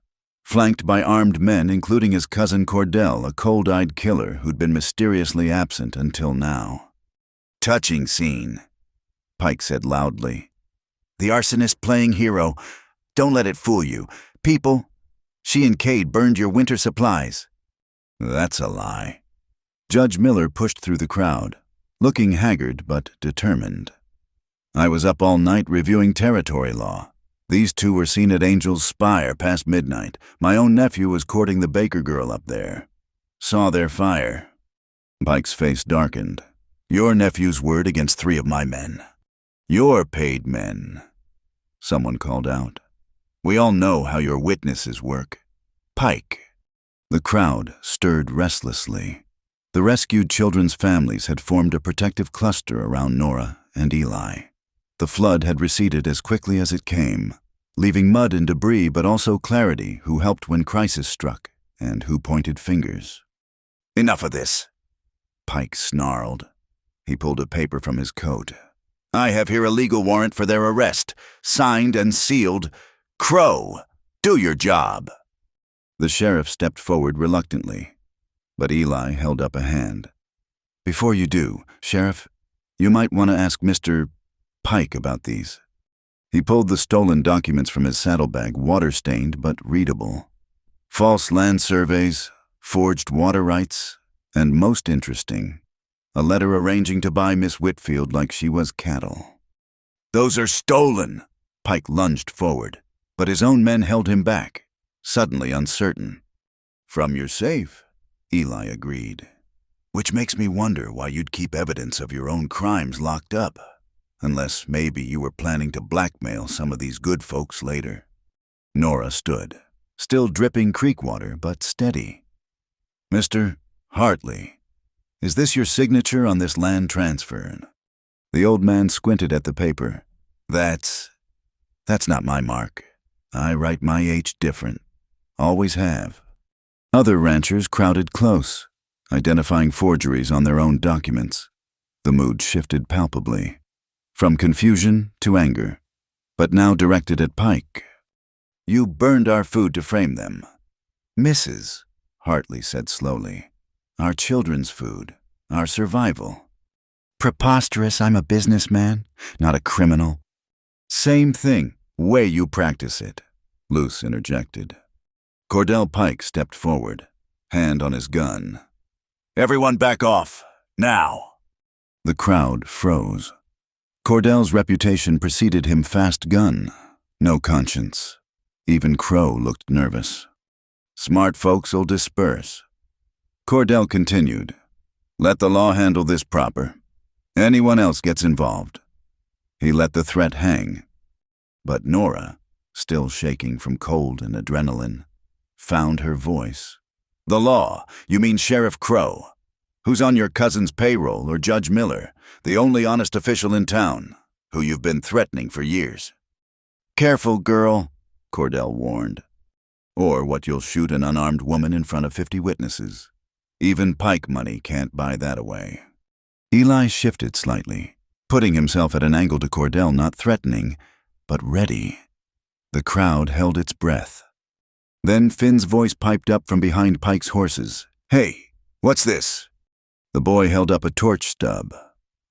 flanked by armed men, including his cousin Cordell, a cold-eyed killer who'd been mysteriously absent until now. "Touching scene," Pike said loudly. "The arsonist playing hero. Don't let it fool you. People, she and Cade burned your winter supplies." "That's a lie." Judge Miller pushed through the crowd, looking haggard but determined. "I was up all night reviewing territory law. These 2 were seen at Angel's Spire past midnight. My own nephew was courting the Baker girl up there. Saw their fire." Pike's face darkened. "Your nephew's word against 3 of my men." "Your paid men," someone called out. "We all know how your witnesses work." "Pike." The crowd stirred restlessly. The rescued children's families had formed a protective cluster around Nora and Eli. The flood had receded as quickly as it came, leaving mud and debris but also clarity, who helped when crisis struck and who pointed fingers. "Enough of this," Pike snarled. He pulled a paper from his coat. "I have here a legal warrant for their arrest, signed and sealed. Crow, do your job." The sheriff stepped forward reluctantly, but Eli held up a hand. Before you do, Sheriff, you might want to ask Mr. Pike about these. He pulled the stolen documents from his saddlebag, water-stained but readable. False land surveys, forged water rights, and most interesting, a letter arranging to buy Miss Whitfield like she was cattle. Those are stolen! Pike lunged forward, but his own men held him back, suddenly uncertain. From your safe, Eli agreed. Which makes me wonder why you'd keep evidence of your own crimes locked up, unless maybe you were planning to blackmail some of these good folks later. Nora stood, still dripping creek water, but steady. Mr. Hartley, is this your signature on this land transfer? The old man squinted at the paper. That's not my mark. I write my H different. Always have. Other ranchers crowded close, identifying forgeries on their own documents. The mood shifted palpably, from confusion to anger, but now directed at Pike. You burned our food to frame them. Mrs., Hartley said slowly. Our children's food, our survival. Preposterous, I'm a businessman, not a criminal. Same thing, way you practice it, Luce interjected. Cordell Pike stepped forward, hand on his gun. Everyone back off, now! The crowd froze. Cordell's reputation preceded him. Fast gun, no conscience. Even Crow looked nervous. Smart folks'll disperse. Cordell continued. Let the law handle this proper. Anyone else gets involved. He let the threat hang. But Nora, still shaking from cold and adrenaline, found her voice. The law? You mean Sheriff Crow? Who's on your cousin's payroll, or Judge Miller, the only honest official in town, who you've been threatening for years? Careful, girl, Cordell warned. Or what you'll shoot an unarmed woman in front of 50 witnesses. Even Pike money can't buy that away. Eli shifted slightly, putting himself at an angle to Cordell, not threatening, but ready. The crowd held its breath. Then Finn's voice piped up from behind Pike's horses. Hey, what's this? The boy held up a torch stub,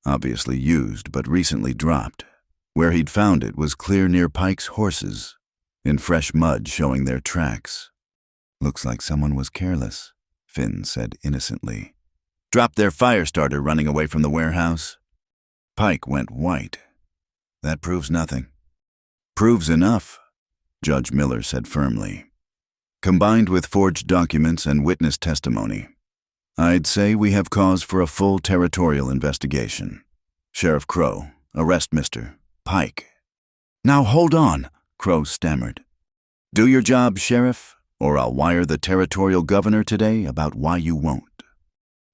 obviously used but recently dropped. Where he'd found it was clear near Pike's horses, in fresh mud showing their tracks. Looks like someone was careless, Finn said innocently. Dropped their fire starter running away from the warehouse. Pike went white. That proves nothing. Proves enough, Judge Miller said firmly. Combined with forged documents and witness testimony, I'd say we have cause for a full territorial investigation. Sheriff Crow, arrest Mr. Pike. Now hold on, Crow stammered. Do your job, Sheriff, or I'll wire the territorial governor today about why you won't.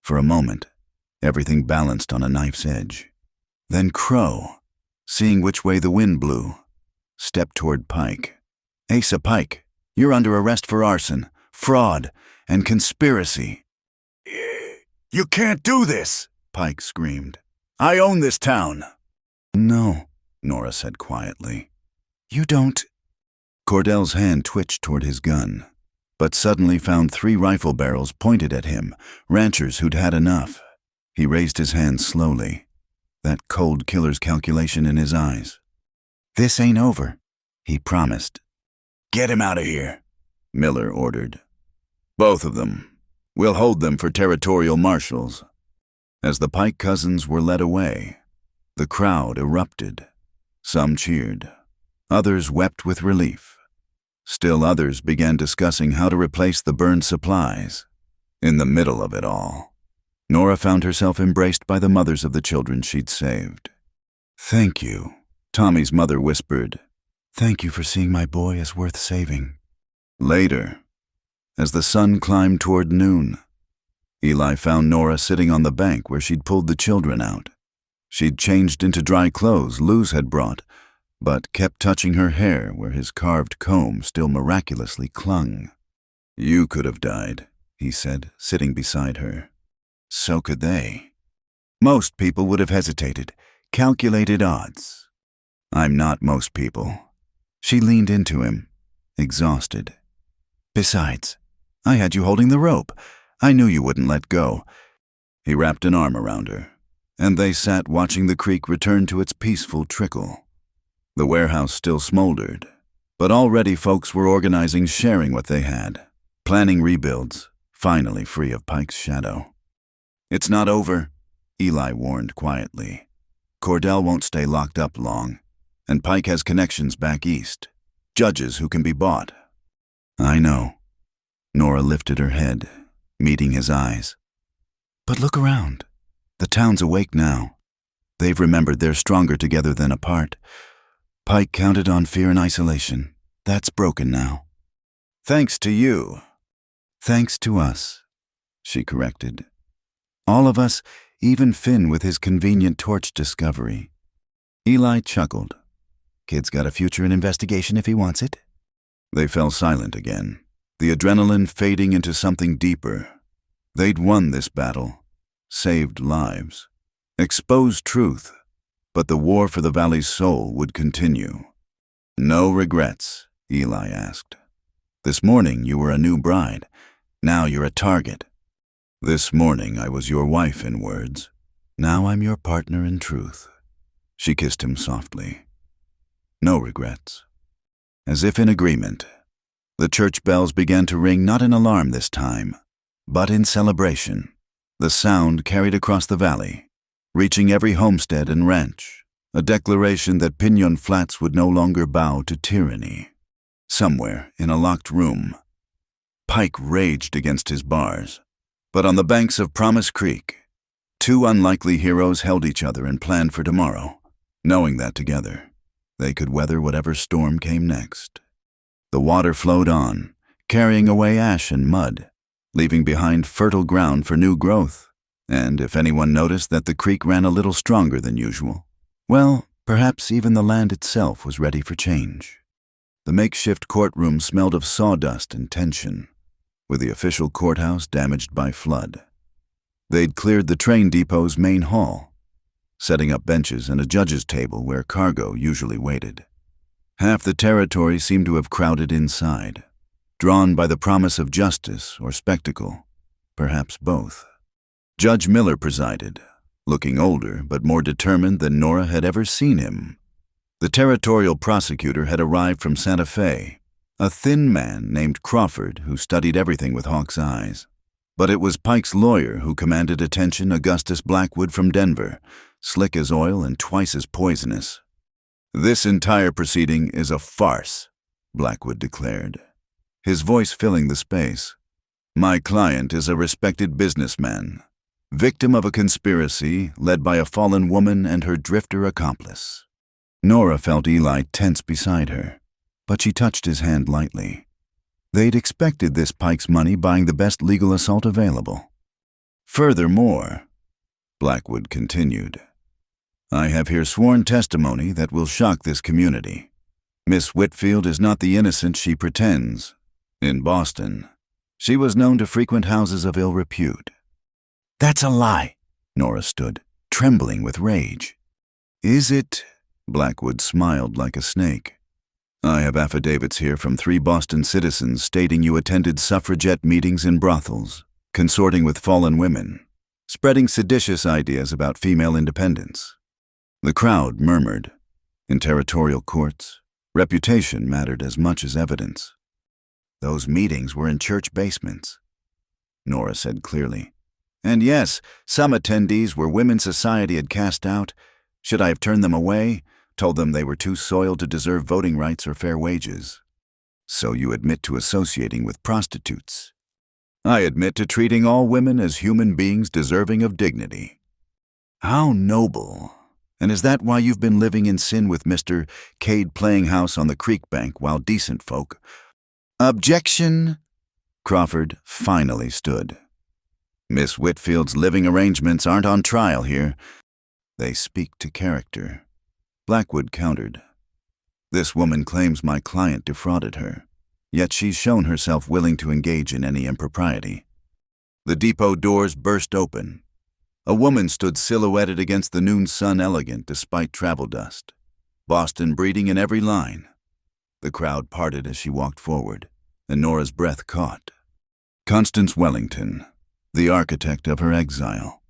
For a moment, everything balanced on a knife's edge. Then Crow, seeing which way the wind blew, stepped toward Pike. Asa Pike, you're under arrest for arson, fraud, and conspiracy. You can't do this, Pike screamed. I own this town. No, Nora said quietly. You don't. Cordell's hand twitched toward his gun, but suddenly found 3 rifle barrels pointed at him, ranchers who'd had enough. He raised his hand slowly, that cold killer's calculation in his eyes. This ain't over, he promised. Get him out of here, Miller ordered. Both of them. We'll hold them for territorial marshals. As the Pike cousins were led away, the crowd erupted. Some cheered. Others wept with relief. Still others began discussing how to replace the burned supplies. In the middle of it all, Nora found herself embraced by the mothers of the children she'd saved. Thank you, Tommy's mother whispered. Thank you for seeing my boy as worth saving. Later, as the sun climbed toward noon, Eli found Nora sitting on the bank where she'd pulled the children out. She'd changed into dry clothes Luz had brought, but kept touching her hair where his carved comb still miraculously clung. You could have died, he said, sitting beside her. So could they. Most people would have hesitated, calculated odds. I'm not most people. She leaned into him, exhausted. Besides, I had you holding the rope. I knew you wouldn't let go. He wrapped an arm around her, and they sat watching the creek return to its peaceful trickle. The warehouse still smoldered, but already folks were organizing, sharing what they had, planning rebuilds, finally free of Pike's shadow. "It's not over," Eli warned quietly. "Cordell won't stay locked up long, and Pike has connections back east, judges who can be bought." "I know." Nora lifted her head, meeting his eyes. "But look around. The town's awake now. They've remembered they're stronger together than apart. Pike counted on fear and isolation. That's broken now." "Thanks to you." "Thanks to us," she corrected. "All of us, even Finn with his convenient torch discovery." Eli chuckled. "Kid's got a future in investigation if he wants it." They fell silent again, the adrenaline fading into something deeper. They'd won this battle, saved lives, exposed truth, but the war for the valley's soul would continue. "No regrets?" Eli asked. "This morning you were a new bride. Now you're a target." "This morning I was your wife in words. Now I'm your partner in truth." She kissed him softly. "No regrets." As if in agreement, the church bells began to ring, not in alarm this time, but in celebration. The sound carried across the valley, reaching every homestead and ranch, a declaration that Piñon Flats would no longer bow to tyranny. Somewhere, in a locked room, Pike raged against his bars. But on the banks of Promise Creek, two unlikely heroes held each other and planned for tomorrow, knowing that together they could weather whatever storm came next. The water flowed on, carrying away ash and mud, leaving behind fertile ground for new growth. And if anyone noticed that the creek ran a little stronger than usual, well, perhaps even the land itself was ready for change. The makeshift courtroom smelled of sawdust and tension, with the official courthouse damaged by flood. They'd cleared the train depot's main hall, setting up benches and a judge's table where cargo usually waited. Half the territory seemed to have crowded inside, drawn by the promise of justice or spectacle, perhaps both. Judge Miller presided, looking older but more determined than Nora had ever seen him. The territorial prosecutor had arrived from Santa Fe, a thin man named Crawford who studied everything with hawk's eyes. But it was Pike's lawyer who commanded attention, Augustus Blackwood from Denver, slick as oil and twice as poisonous. "This entire proceeding is a farce," Blackwood declared, his voice filling the space. "My client is a respected businessman, victim of a conspiracy led by a fallen woman and her drifter accomplice." Nora felt Eli tense beside her, but she touched his hand lightly. They'd expected this Pike's money buying the best legal assault available. "Furthermore," Blackwood continued, "I have here sworn testimony that will shock this community. Miss Whitfield is not the innocent she pretends. In Boston, she was known to frequent houses of ill repute." "That's a lie," Nora stood, trembling with rage. "Is it?" Blackwood smiled like a snake. "I have affidavits here from 3 Boston citizens stating you attended suffragette meetings in brothels, consorting with fallen women, spreading seditious ideas about female independence." The crowd murmured. In territorial courts, reputation mattered as much as evidence. "Those meetings were in church basements," Nora said clearly. "And yes, some attendees were women society had cast out. Should I have turned them away? Told them they were too soiled to deserve voting rights or fair wages." "So you admit to associating with prostitutes?" "I admit to treating all women as human beings deserving of dignity." "How noble. And is that why you've been living in sin with Mr. Cade playing house on the creek bank while decent folk—" "Objection!" Crawford finally stood. "Miss Whitfield's living arrangements aren't on trial here. They speak to character." Blackwood countered. "This woman claims my client defrauded her, yet she's shown herself willing to engage in any impropriety." The depot doors burst open. A woman stood silhouetted against the noon sun, elegant despite travel dust, Boston breeding in every line. The crowd parted as she walked forward, and Nora's breath caught. Constance Wellington, the architect of her exile,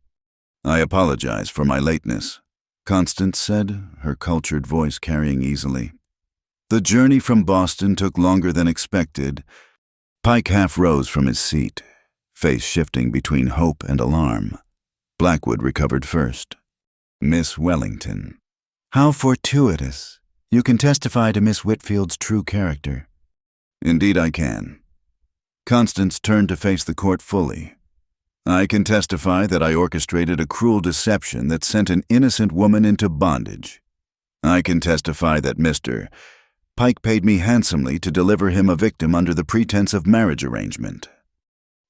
I apologize for my lateness, Constance said, her cultured voice carrying easily. The journey from Boston took longer than expected. Pike half rose from his seat, face shifting between hope and alarm. Blackwood recovered first. Miss Wellington. How fortuitous. You can testify to Miss Whitfield's true character. Indeed I can. Constance turned to face the court fully. I can testify that I orchestrated a cruel deception that sent an innocent woman into bondage. I can testify that Mr. Pike paid me handsomely to deliver him a victim under the pretense of marriage arrangement.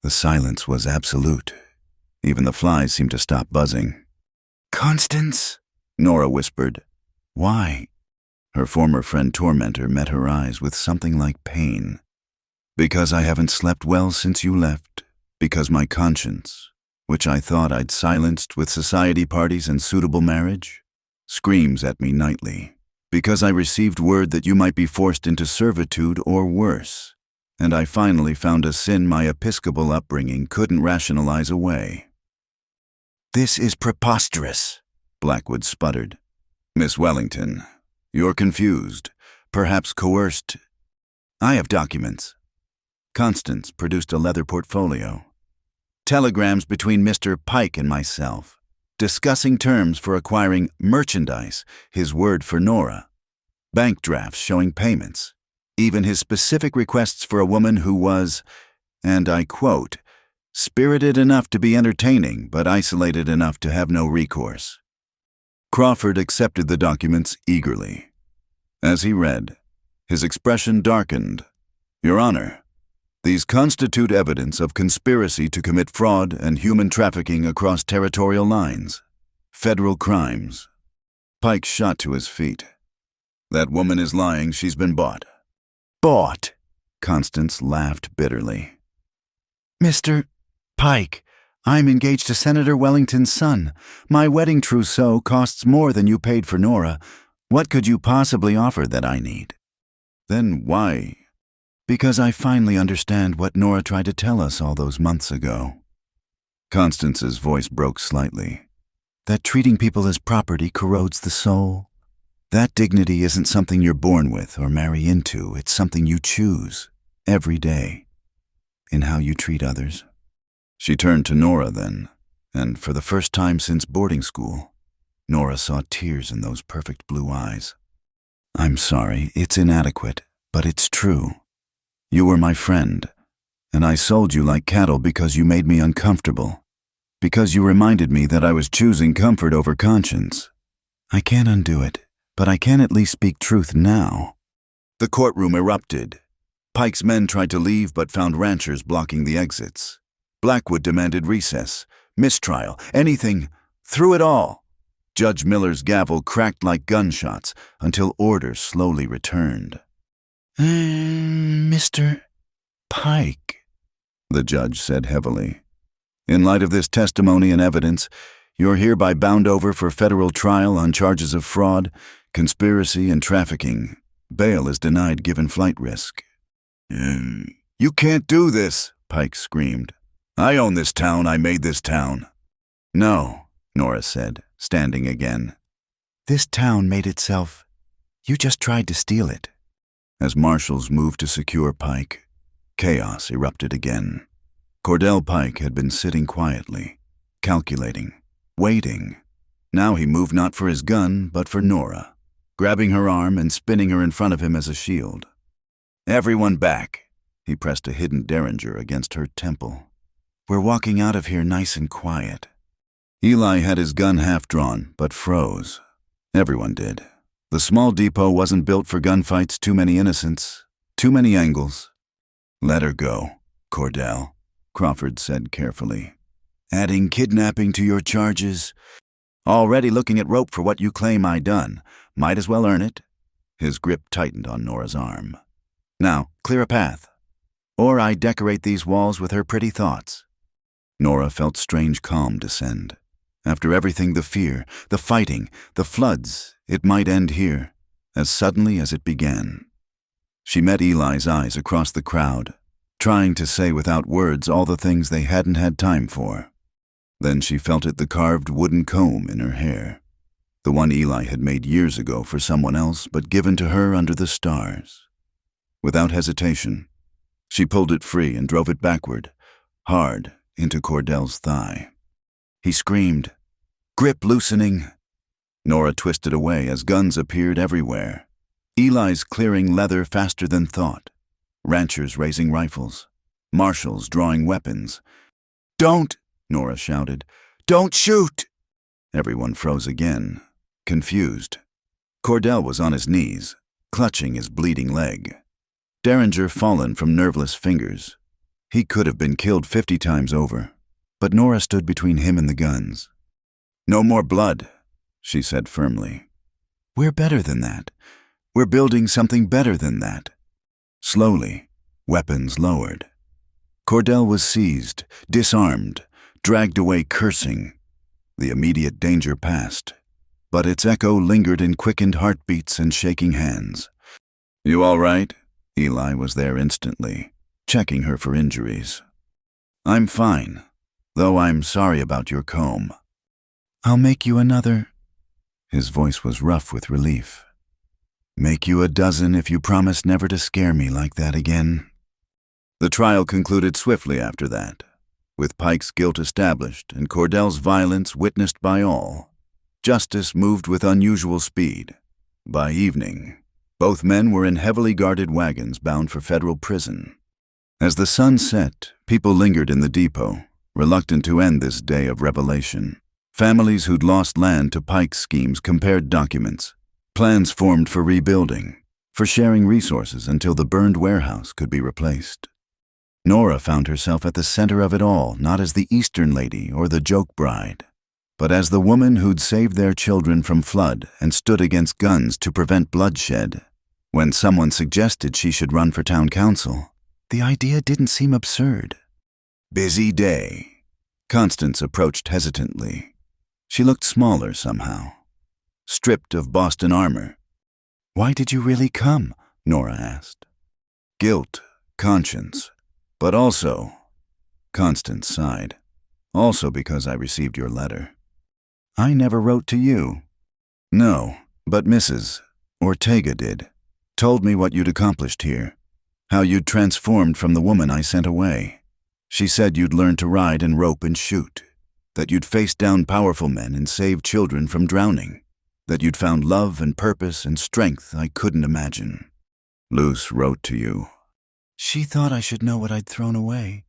The silence was absolute. Even the flies seemed to stop buzzing. Constance, Nora whispered. Why? Her former friend tormentor met her eyes with something like pain. Because I haven't slept well since you left. Because my conscience, which I thought I'd silenced with society parties and suitable marriage, screams at me nightly. Because I received word that you might be forced into servitude or worse, and I finally found a sin my Episcopal upbringing couldn't rationalize away. This is preposterous, Blackwood sputtered. Miss Wellington, you're confused, perhaps coerced. I have documents. Constance produced a leather portfolio. Telegrams between Mr. Pike and myself, discussing terms for acquiring merchandise, his word for Nora. Bank drafts showing payments. Even his specific requests for a woman who was, and I quote, spirited enough to be entertaining, but isolated enough to have no recourse. Crawford accepted the documents eagerly. As he read, his expression darkened. Your Honor, these constitute evidence of conspiracy to commit fraud and human trafficking across territorial lines. Federal crimes. Pike shot to his feet. That woman is lying. She's been bought. Bought? Constance laughed bitterly. Mr. Pike, I'm engaged to Senator Wellington's son. My wedding trousseau costs more than you paid for Nora. What could you possibly offer that I need? Then why? Because I finally understand what Nora tried to tell us all those months ago. Constance's voice broke slightly. That treating people as property corrodes the soul. That dignity isn't something you're born with or marry into. It's something you choose, every day, in how you treat others. She turned to Nora then, and for the first time since boarding school, Nora saw tears in those perfect blue eyes. I'm sorry, it's inadequate, but it's true. You were my friend, and I sold you like cattle because you made me uncomfortable, because you reminded me that I was choosing comfort over conscience. I can't undo it, but I can at least speak truth now. The courtroom erupted. Pike's men tried to leave but found ranchers blocking the exits. Blackwood demanded recess, mistrial, anything, through it all. Judge Miller's gavel cracked like gunshots until order slowly returned. Mr. Pike, the judge said heavily. In light of this testimony and evidence, you're hereby bound over for federal trial on charges of fraud, conspiracy, and trafficking. Bail is denied given flight risk. You can't do this, Pike screamed. I own this town. I made this town. No, Nora said, standing again. This town made itself. You just tried to steal it. As marshals moved to secure Pike, chaos erupted again. Cordell Pike had been sitting quietly, calculating, waiting. Now he moved not for his gun, but for Nora, grabbing her arm and spinning her in front of him as a shield. Everyone back. He pressed a hidden derringer against her temple. We're walking out of here nice and quiet. Eli had his gun half drawn, but froze. Everyone did. The small depot wasn't built for gunfights, too many innocents, too many angles. Let her go, Cordell, Crawford said carefully. Adding kidnapping to your charges? Already looking at rope for what you claim I done. Might as well earn it. His grip tightened on Nora's arm. Now, clear a path. Or I decorate these walls with her pretty thoughts. Nora felt strange calm descend. After everything, the fear, the fighting, the floods, it might end here, as suddenly as it began. She met Eli's eyes across the crowd, trying to say without words all the things they hadn't had time for. Then she felt the carved wooden comb in her hair, the one Eli had made years ago for someone else but given to her under the stars. Without hesitation, she pulled it free and drove it backward, hard, into Cordell's thigh. He screamed, "Grip loosening!" Nora twisted away as guns appeared everywhere. Eli's clearing leather faster than thought, ranchers raising rifles, marshals drawing weapons. "Don't!" Nora shouted. "Don't shoot!" Everyone froze again, confused. Cordell was on his knees, clutching his bleeding leg. Derringer fallen from nerveless fingers. He could have been killed 50 times over, but Nora stood between him and the guns. "No more blood," she said firmly. "We're better than that. We're building something better than that." Slowly, weapons lowered. Cordell was seized, disarmed, dragged away cursing. The immediate danger passed, but its echo lingered in quickened heartbeats and shaking hands. "You all right?" Eli was there instantly, checking her for injuries. "I'm fine, though I'm sorry about your comb." "I'll make you another." His voice was rough with relief. "Make you a dozen if you promise never to scare me like that again." The trial concluded swiftly after that, with Pike's guilt established and Cordell's violence witnessed by all. Justice moved with unusual speed. By evening, both men were in heavily guarded wagons bound for federal prison. As the sun set, people lingered in the depot, reluctant to end this day of revelation. Families who'd lost land to Pike's schemes compared documents. Plans formed for rebuilding, for sharing resources until the burned warehouse could be replaced. Nora found herself at the center of it all, not as the Eastern lady or the joke bride, but as the woman who'd saved their children from flood and stood against guns to prevent bloodshed. When someone suggested she should run for town council, the idea didn't seem absurd. Busy day. Constance approached hesitantly. She looked smaller somehow, stripped of Boston armor. "Why did you really come?" Nora asked. "Guilt, conscience, but also," Constance sighed, "also because I received your letter." "I never wrote to you." "No, but Mrs. Ortega did. Told me what you'd accomplished here, how you'd transformed from the woman I sent away. She said you'd learned to ride and rope and shoot, that you'd faced down powerful men and saved children from drowning, that you'd found love and purpose and strength I couldn't imagine. Luce wrote to you." "She thought I should know what I'd thrown away."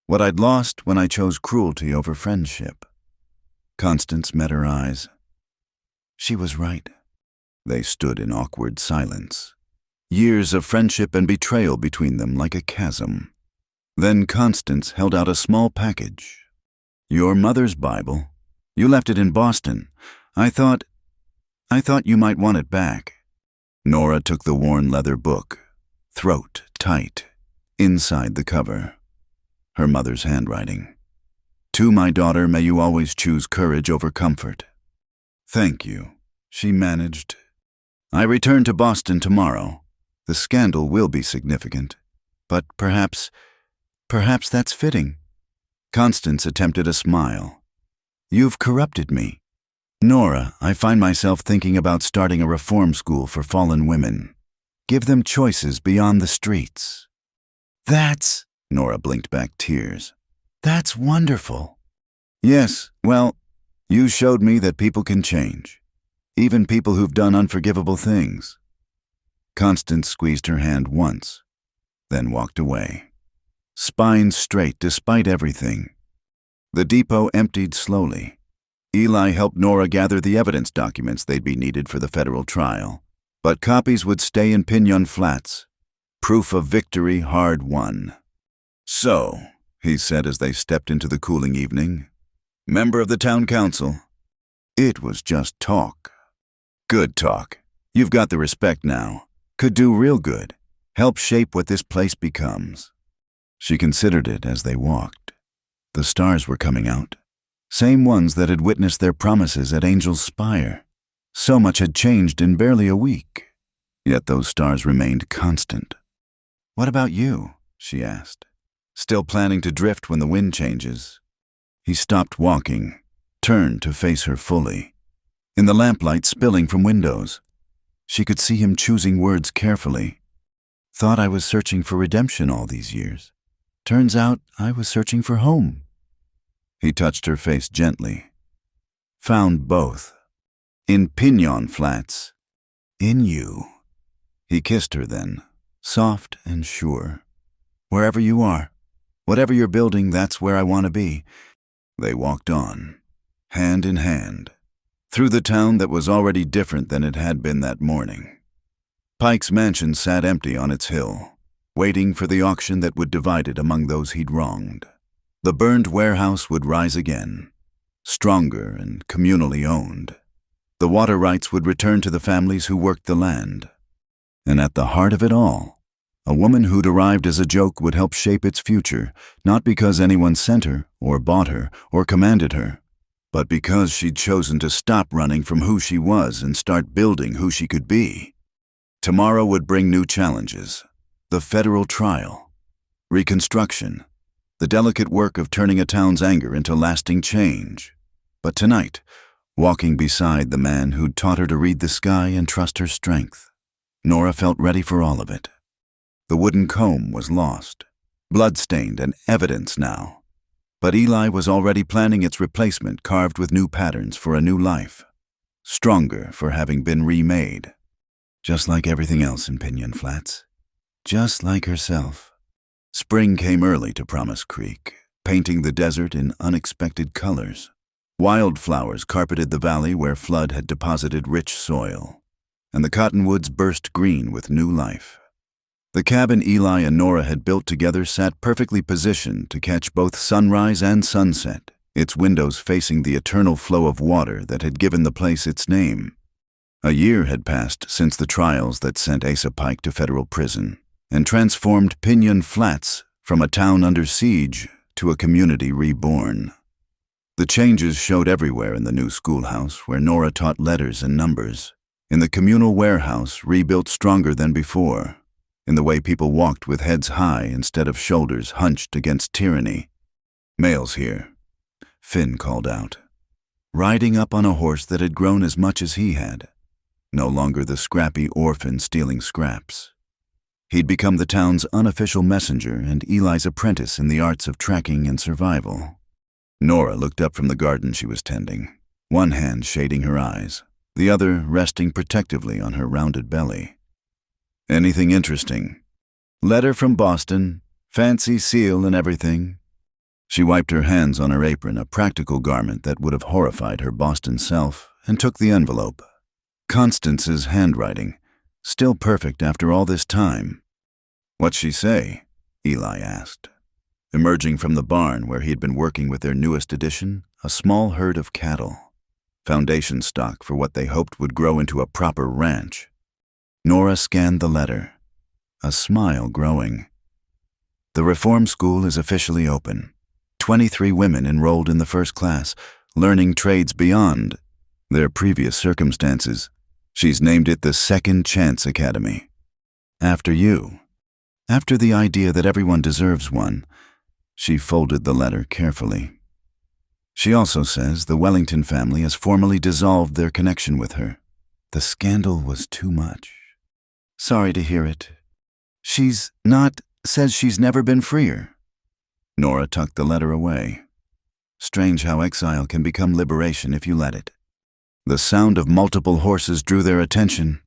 "What I'd lost when I chose cruelty over friendship." Constance met her eyes. She was right. They stood in awkward silence. Years of friendship and betrayal between them like a chasm. Then Constance held out a small package. "Your mother's Bible. You left it in Boston. I thought you might want it back." Nora took the worn leather book, throat tight, inside the cover. Her mother's handwriting. "To my daughter, may you always choose courage over comfort." "Thank you," she managed. "I return to Boston tomorrow. The scandal will be significant, but perhaps that's fitting." Constance attempted a smile. "You've corrupted me. Nora, I find myself thinking about starting a reform school for fallen women. Give them choices beyond the streets." "That's," Nora blinked back tears, "that's wonderful." "Yes, well, you showed me that people can change, even people who've done unforgivable things." Constance squeezed her hand once, then walked away, spine straight despite everything. The depot emptied slowly. Eli helped Nora gather the evidence documents they'd be needed for the federal trial, but copies would stay in Pinyon Flats, proof of victory hard won. "So," he said as they stepped into the cooling evening, "member of the town council?" It was just talk. "Good talk. You've got the respect now. Could do real good. Help shape what this place becomes." She considered it as they walked. The stars were coming out. Same ones that had witnessed their promises at Angel's Spire. So much had changed in barely a week. Yet those stars remained constant. "What about you?" she asked. "Still planning to drift when the wind changes?" He stopped walking, turned to face her fully. In the lamplight spilling from windows, she could see him choosing words carefully. Thought I was searching for redemption all these years. Turns out I was searching for home. He touched her face gently. Found both. In Piñon Flats. In you. He kissed her then, soft and sure. Wherever you are, whatever you're building, that's where I want to be. They walked on, hand in hand, through the town that was already different than it had been that morning. Pike's mansion sat empty on its hill, waiting for the auction that would divide it among those he'd wronged. The burned warehouse would rise again, stronger and communally owned. The water rights would return to the families who worked the land. And at the heart of it all, a woman who'd arrived as a joke would help shape its future, not because anyone sent her, or bought her, or commanded her, but because she'd chosen to stop running from who she was and start building who she could be. Tomorrow would bring new challenges. The federal trial, reconstruction, the delicate work of turning a town's anger into lasting change. But tonight, walking beside the man who'd taught her to read the sky and trust her strength, Nora felt ready for all of it. The wooden comb was lost, blood-stained and evidence now. But Eli was already planning its replacement, carved with new patterns for a new life, stronger for having been remade. Just like everything else in Piñon Flats. Just like herself. Spring came early to Promise Creek, painting the desert in unexpected colors. Wildflowers carpeted the valley where flood had deposited rich soil, and the cottonwoods burst green with new life. The cabin Eli and Nora had built together sat perfectly positioned to catch both sunrise and sunset, its windows facing the eternal flow of water that had given the place its name. A year had passed since the trials that sent Asa Pike to federal prison and transformed Piñon Flats from a town under siege to a community reborn. The changes showed everywhere: in the new schoolhouse, where Nora taught letters and numbers, in the communal warehouse, rebuilt stronger than before, in the way people walked with heads high instead of shoulders hunched against tyranny. "Mail's here," Finn called out, riding up on a horse that had grown as much as he had. No longer the scrappy orphan stealing scraps. He'd become the town's unofficial messenger and Eli's apprentice in the arts of tracking and survival. Nora looked up from the garden she was tending, one hand shading her eyes, the other resting protectively on her rounded belly. "Anything interesting?" "Letter from Boston, fancy seal and everything." She wiped her hands on her apron, a practical garment that would have horrified her Boston self, and took the envelope. Constance's handwriting, still perfect after all this time. "What's she say?" Eli asked. Emerging from the barn where he had been working with their newest addition, a small herd of cattle. Foundation stock for what they hoped would grow into a proper ranch. Nora scanned the letter, a smile growing. "The reform school is officially open. 23 women enrolled in the first class, learning trades beyond their previous circumstances. She's named it the Second Chance Academy. After you. After the idea that everyone deserves one." She folded the letter carefully. "She also says the Wellington family has formally dissolved their connection with her. The scandal was too much. Sorry to hear it. Says she's never been freer." Nora tucked the letter away. Strange how exile can become liberation if you let it. The sound of multiple horses drew their attention.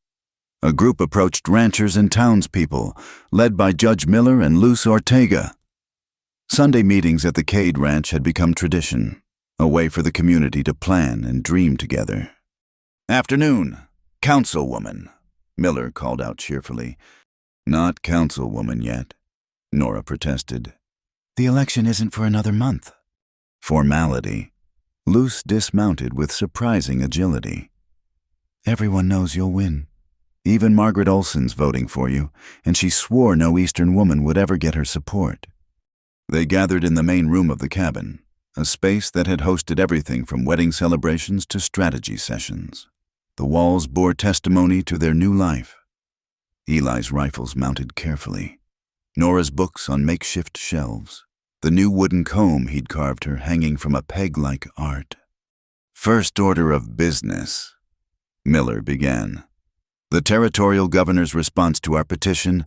A group approached ranchers and townspeople, led by Judge Miller and Luz Ortega. Sunday meetings at the Cade Ranch had become tradition, a way for the community to plan and dream together. "Afternoon, councilwoman," Miller called out cheerfully. "Not councilwoman yet," Nora protested. "The election isn't for another month." Formality. Luce dismounted with surprising agility. "Everyone knows you'll win. Even Margaret Olson's voting for you, and she swore no Eastern woman would ever get her support." They gathered in the main room of the cabin, a space that had hosted everything from wedding celebrations to strategy sessions. The walls bore testimony to their new life. Eli's rifles mounted carefully, Nora's books on makeshift shelves, the new wooden comb he'd carved her hanging from a peg-like art. "First order of business," Miller began. "The territorial governor's response to our petition."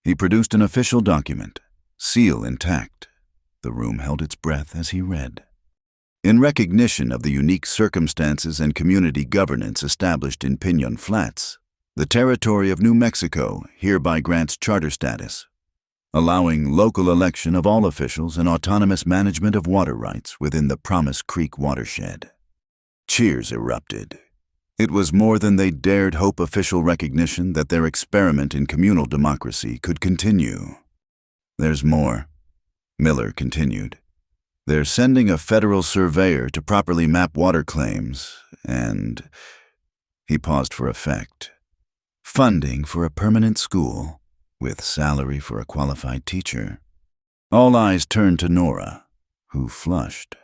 He produced an official document, seal intact. The room held its breath as he read. "In recognition of the unique circumstances and community governance established in Piñon Flats, the Territory of New Mexico hereby grants charter status, allowing local election of all officials and autonomous management of water rights within the Promise Creek watershed." Cheers erupted. It was more than they dared hope official recognition that their experiment in communal democracy could continue. "There's more," Miller continued. "They're sending a federal surveyor to properly map water claims and—" He paused for effect. "Funding for a permanent school, with salary for a qualified teacher." All eyes turned to Nora, who flushed.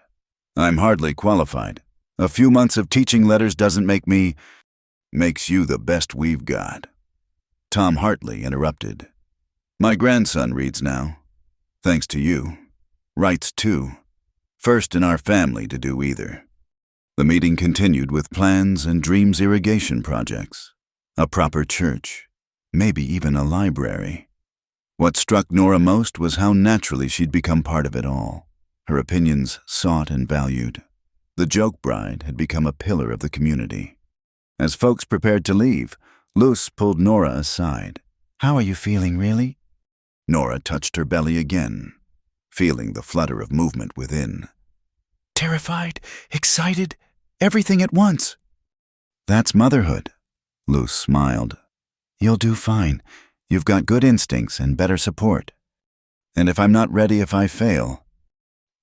"I'm hardly qualified. A few months of teaching letters doesn't make me—" "Makes you the best we've got." Tom Hartley interrupted. "My grandson reads now. Thanks to you. Writes too. First in our family to do either." The meeting continued with plans and dreams irrigation projects, a proper church, maybe even a library. What struck Nora most was how naturally she'd become part of it all, her opinions sought and valued. The joke bride had become a pillar of the community. As folks prepared to leave, Luce pulled Nora aside. "How are you feeling, really?" Nora touched her belly again, feeling the flutter of movement within. "Terrified, excited, everything at once." "That's motherhood," Luce smiled. "You'll do fine. You've got good instincts and better support. And if I'm not ready if I fail,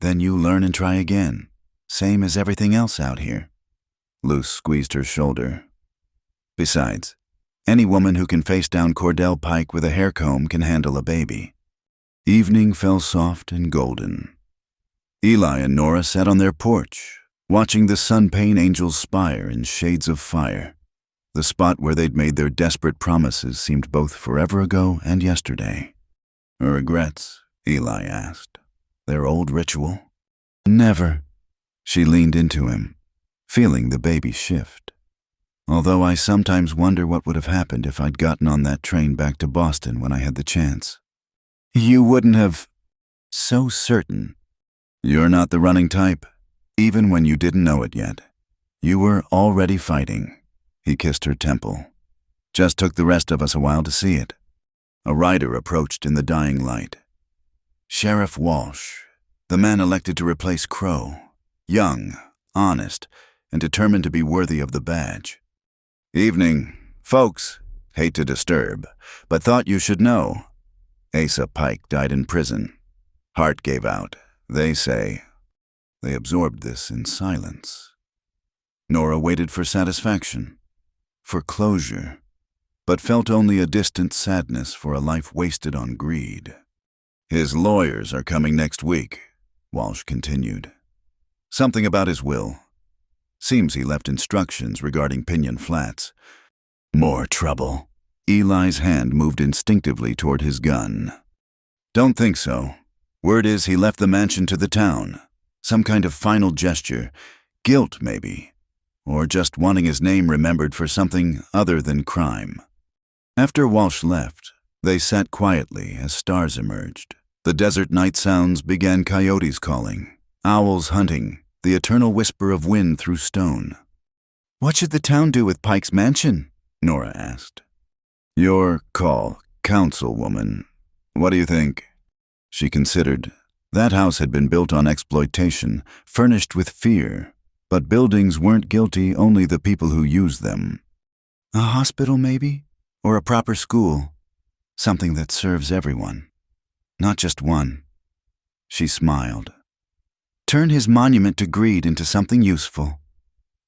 then you learn and try again. Same as everything else out here." Luce squeezed her shoulder. "Besides, any woman who can face down Cordell Pike with a hair comb can handle a baby." Evening fell soft and golden. Eli and Nora sat on their porch, watching the sun-pain angels spire in shades of fire. The spot where they'd made their desperate promises seemed both forever ago and yesterday. "Regrets?" Eli asked. "Their old ritual?" "Never." She leaned into him, feeling the baby shift. "Although I sometimes wonder what would have happened if I'd gotten on that train back to Boston when I had the chance." "You wouldn't have—" "So certain. You're not the running type, even when you didn't know it yet. You were already fighting." He kissed her temple. "Just took the rest of us a while to see it." A rider approached in the dying light. Sheriff Walsh, the man elected to replace Crow. Young, honest, and determined to be worthy of the badge. "Evening, folks. Hate to disturb, but thought you should know. Asa Pike died in prison. Heart gave out, they say." They absorbed this in silence. Nora waited for satisfaction, for closure, but felt only a distant sadness for a life wasted on greed. "His lawyers are coming next week," Walsh continued. "Something about his will. Seems he left instructions regarding Piñon Flats." More trouble. Eli's hand moved instinctively toward his gun. "Don't think so. Word is he left the mansion to the town. Some kind of final gesture. Guilt, maybe. Or just wanting his name remembered for something other than crime." After Walsh left, they sat quietly as stars emerged. The desert night sounds began: coyotes calling, owls hunting, the eternal whisper of wind through stone. "What should the town do with Pike's mansion?" Nora asked. "Your call, councilwoman. What do you think?" She considered. That house had been built on exploitation, furnished with fear, but buildings weren't guilty, only the people who used them. "A hospital, maybe? Or a proper school. Something that serves everyone. Not just one." She smiled. "Turn his monument to greed into something useful.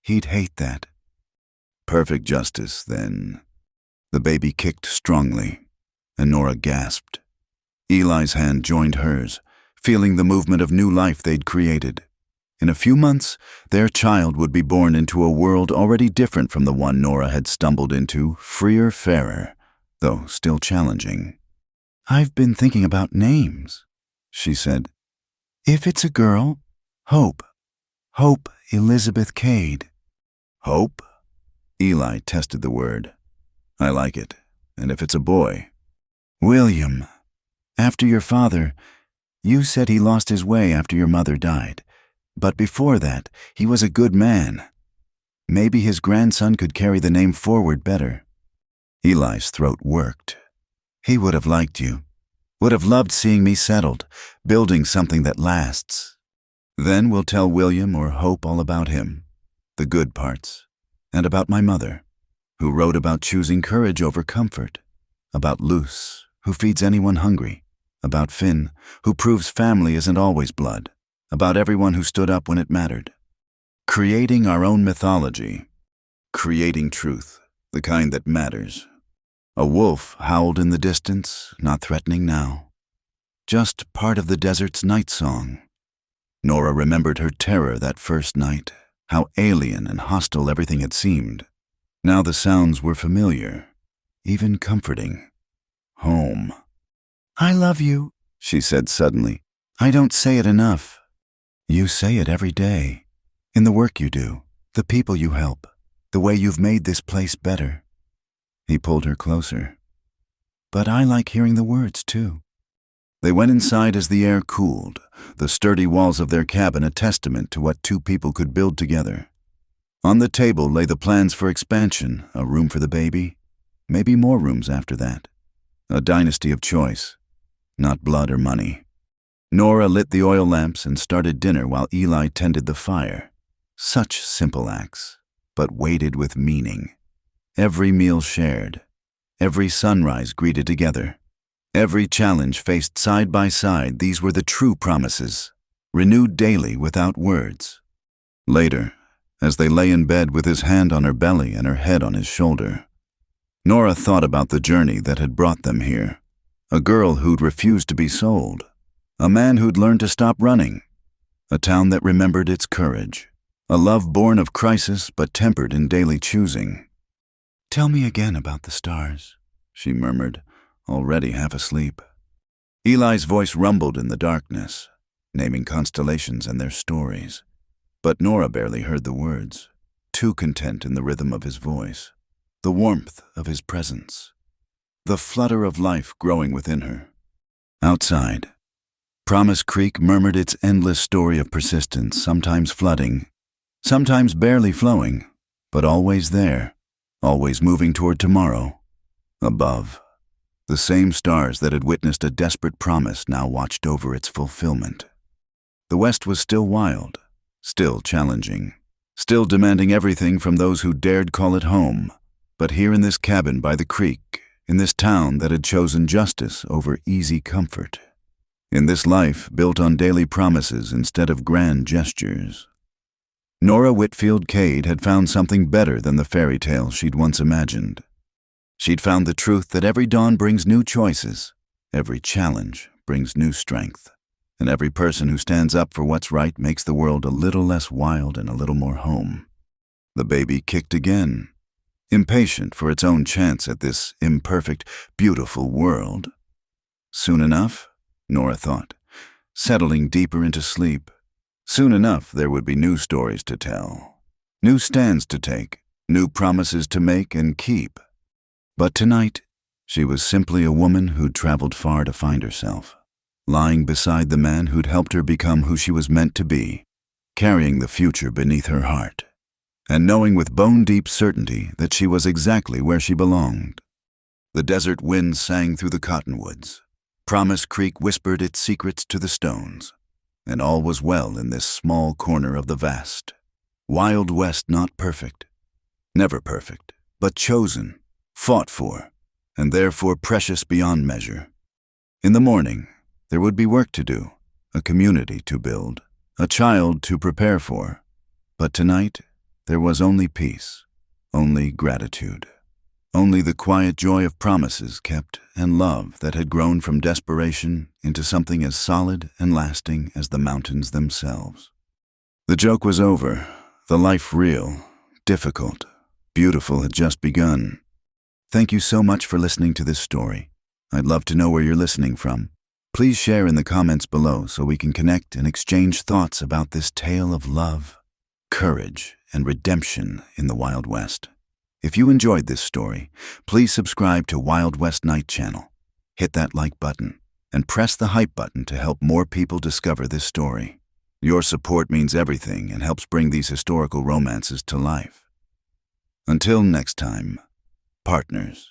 He'd hate that." "Perfect justice, then." The baby kicked strongly, and Nora gasped. Eli's hand joined hers, feeling the movement of new life they'd created. In a few months, their child would be born into a world already different from the one Nora had stumbled into, freer, fairer, though still challenging. "I've been thinking about names," she said. If it's a girl, Hope. Hope Elizabeth Cade. Hope? Eli tested the word. I like it. And if it's a boy? William. After your father, you said he lost his way after your mother died. But before that, he was a good man. Maybe his grandson could carry the name forward better. Eli's throat worked. He would have liked you. Would have loved seeing me settled, building something that lasts. Then we'll tell William or Hope all about him, the good parts, and about my mother, who wrote about choosing courage over comfort, about Luce, who feeds anyone hungry, about Finn, who proves family isn't always blood, about everyone who stood up when it mattered. Creating our own mythology, creating truth, the kind that matters. A wolf howled in the distance, not threatening now. Just part of the desert's night song. Nora remembered her terror that first night, how alien and hostile everything had seemed. Now the sounds were familiar, even comforting. Home. I love you, she said suddenly. I don't say it enough. You say it every day. In the work you do, the people you help, the way you've made this place better. He pulled her closer. But I like hearing the words, too. They went inside as the air cooled, the sturdy walls of their cabin a testament to what two people could build together. On the table lay the plans for expansion, a room for the baby, maybe more rooms after that. A dynasty of choice, not blood or money. Nora lit the oil lamps and started dinner while Eli tended the fire. Such simple acts, but weighted with meaning. Every meal shared, every sunrise greeted together, every challenge faced side by side, these were the true promises, renewed daily without words. Later, as they lay in bed with his hand on her belly and her head on his shoulder, Nora thought about the journey that had brought them here. A girl who'd refused to be sold, a man who'd learned to stop running, a town that remembered its courage, a love born of crisis but tempered in daily choosing. Tell me again about the stars, she murmured, already half asleep. Eli's voice rumbled in the darkness, naming constellations and their stories. But Nora barely heard the words, too content in the rhythm of his voice, the warmth of his presence, the flutter of life growing within her. Outside, Promise Creek murmured its endless story of persistence, sometimes flooding, sometimes barely flowing, but always there. Always moving toward tomorrow. Above, the same stars that had witnessed a desperate promise now watched over its fulfillment. The West was still wild, still challenging, still demanding everything from those who dared call it home. But here in this cabin by the creek, in this town that had chosen justice over easy comfort, in this life built on daily promises instead of grand gestures, Nora Whitfield Cade had found something better than the fairy tale she'd once imagined. She'd found the truth that every dawn brings new choices, every challenge brings new strength, and every person who stands up for what's right makes the world a little less wild and a little more home. The baby kicked again, impatient for its own chance at this imperfect, beautiful world. Soon enough, Nora thought, settling deeper into sleep. Soon enough there would be new stories to tell, new stands to take, new promises to make and keep. But tonight, she was simply a woman who'd traveled far to find herself, lying beside the man who'd helped her become who she was meant to be, carrying the future beneath her heart, and knowing with bone-deep certainty that she was exactly where she belonged. The desert wind sang through the cottonwoods. Promise Creek whispered its secrets to the stones. And all was well in this small corner of the vast. Wild West not perfect, never perfect, but chosen, fought for, and therefore precious beyond measure. In the morning, there would be work to do, a community to build, a child to prepare for. But tonight, there was only peace, only gratitude, only the quiet joy of promises kept and love that had grown from desperation into something as solid and lasting as the mountains themselves. The joke was over, the life real, difficult, beautiful had just begun. Thank you so much for listening to this story. I'd love to know where you're listening from. Please share in the comments below so we can connect and exchange thoughts about this tale of love, courage, and redemption in the Wild West. If you enjoyed this story, please subscribe to Wild West Night channel, hit that like button, and press the hype button to help more people discover this story. Your support means everything and helps bring these historical romances to life. Until next time, partners.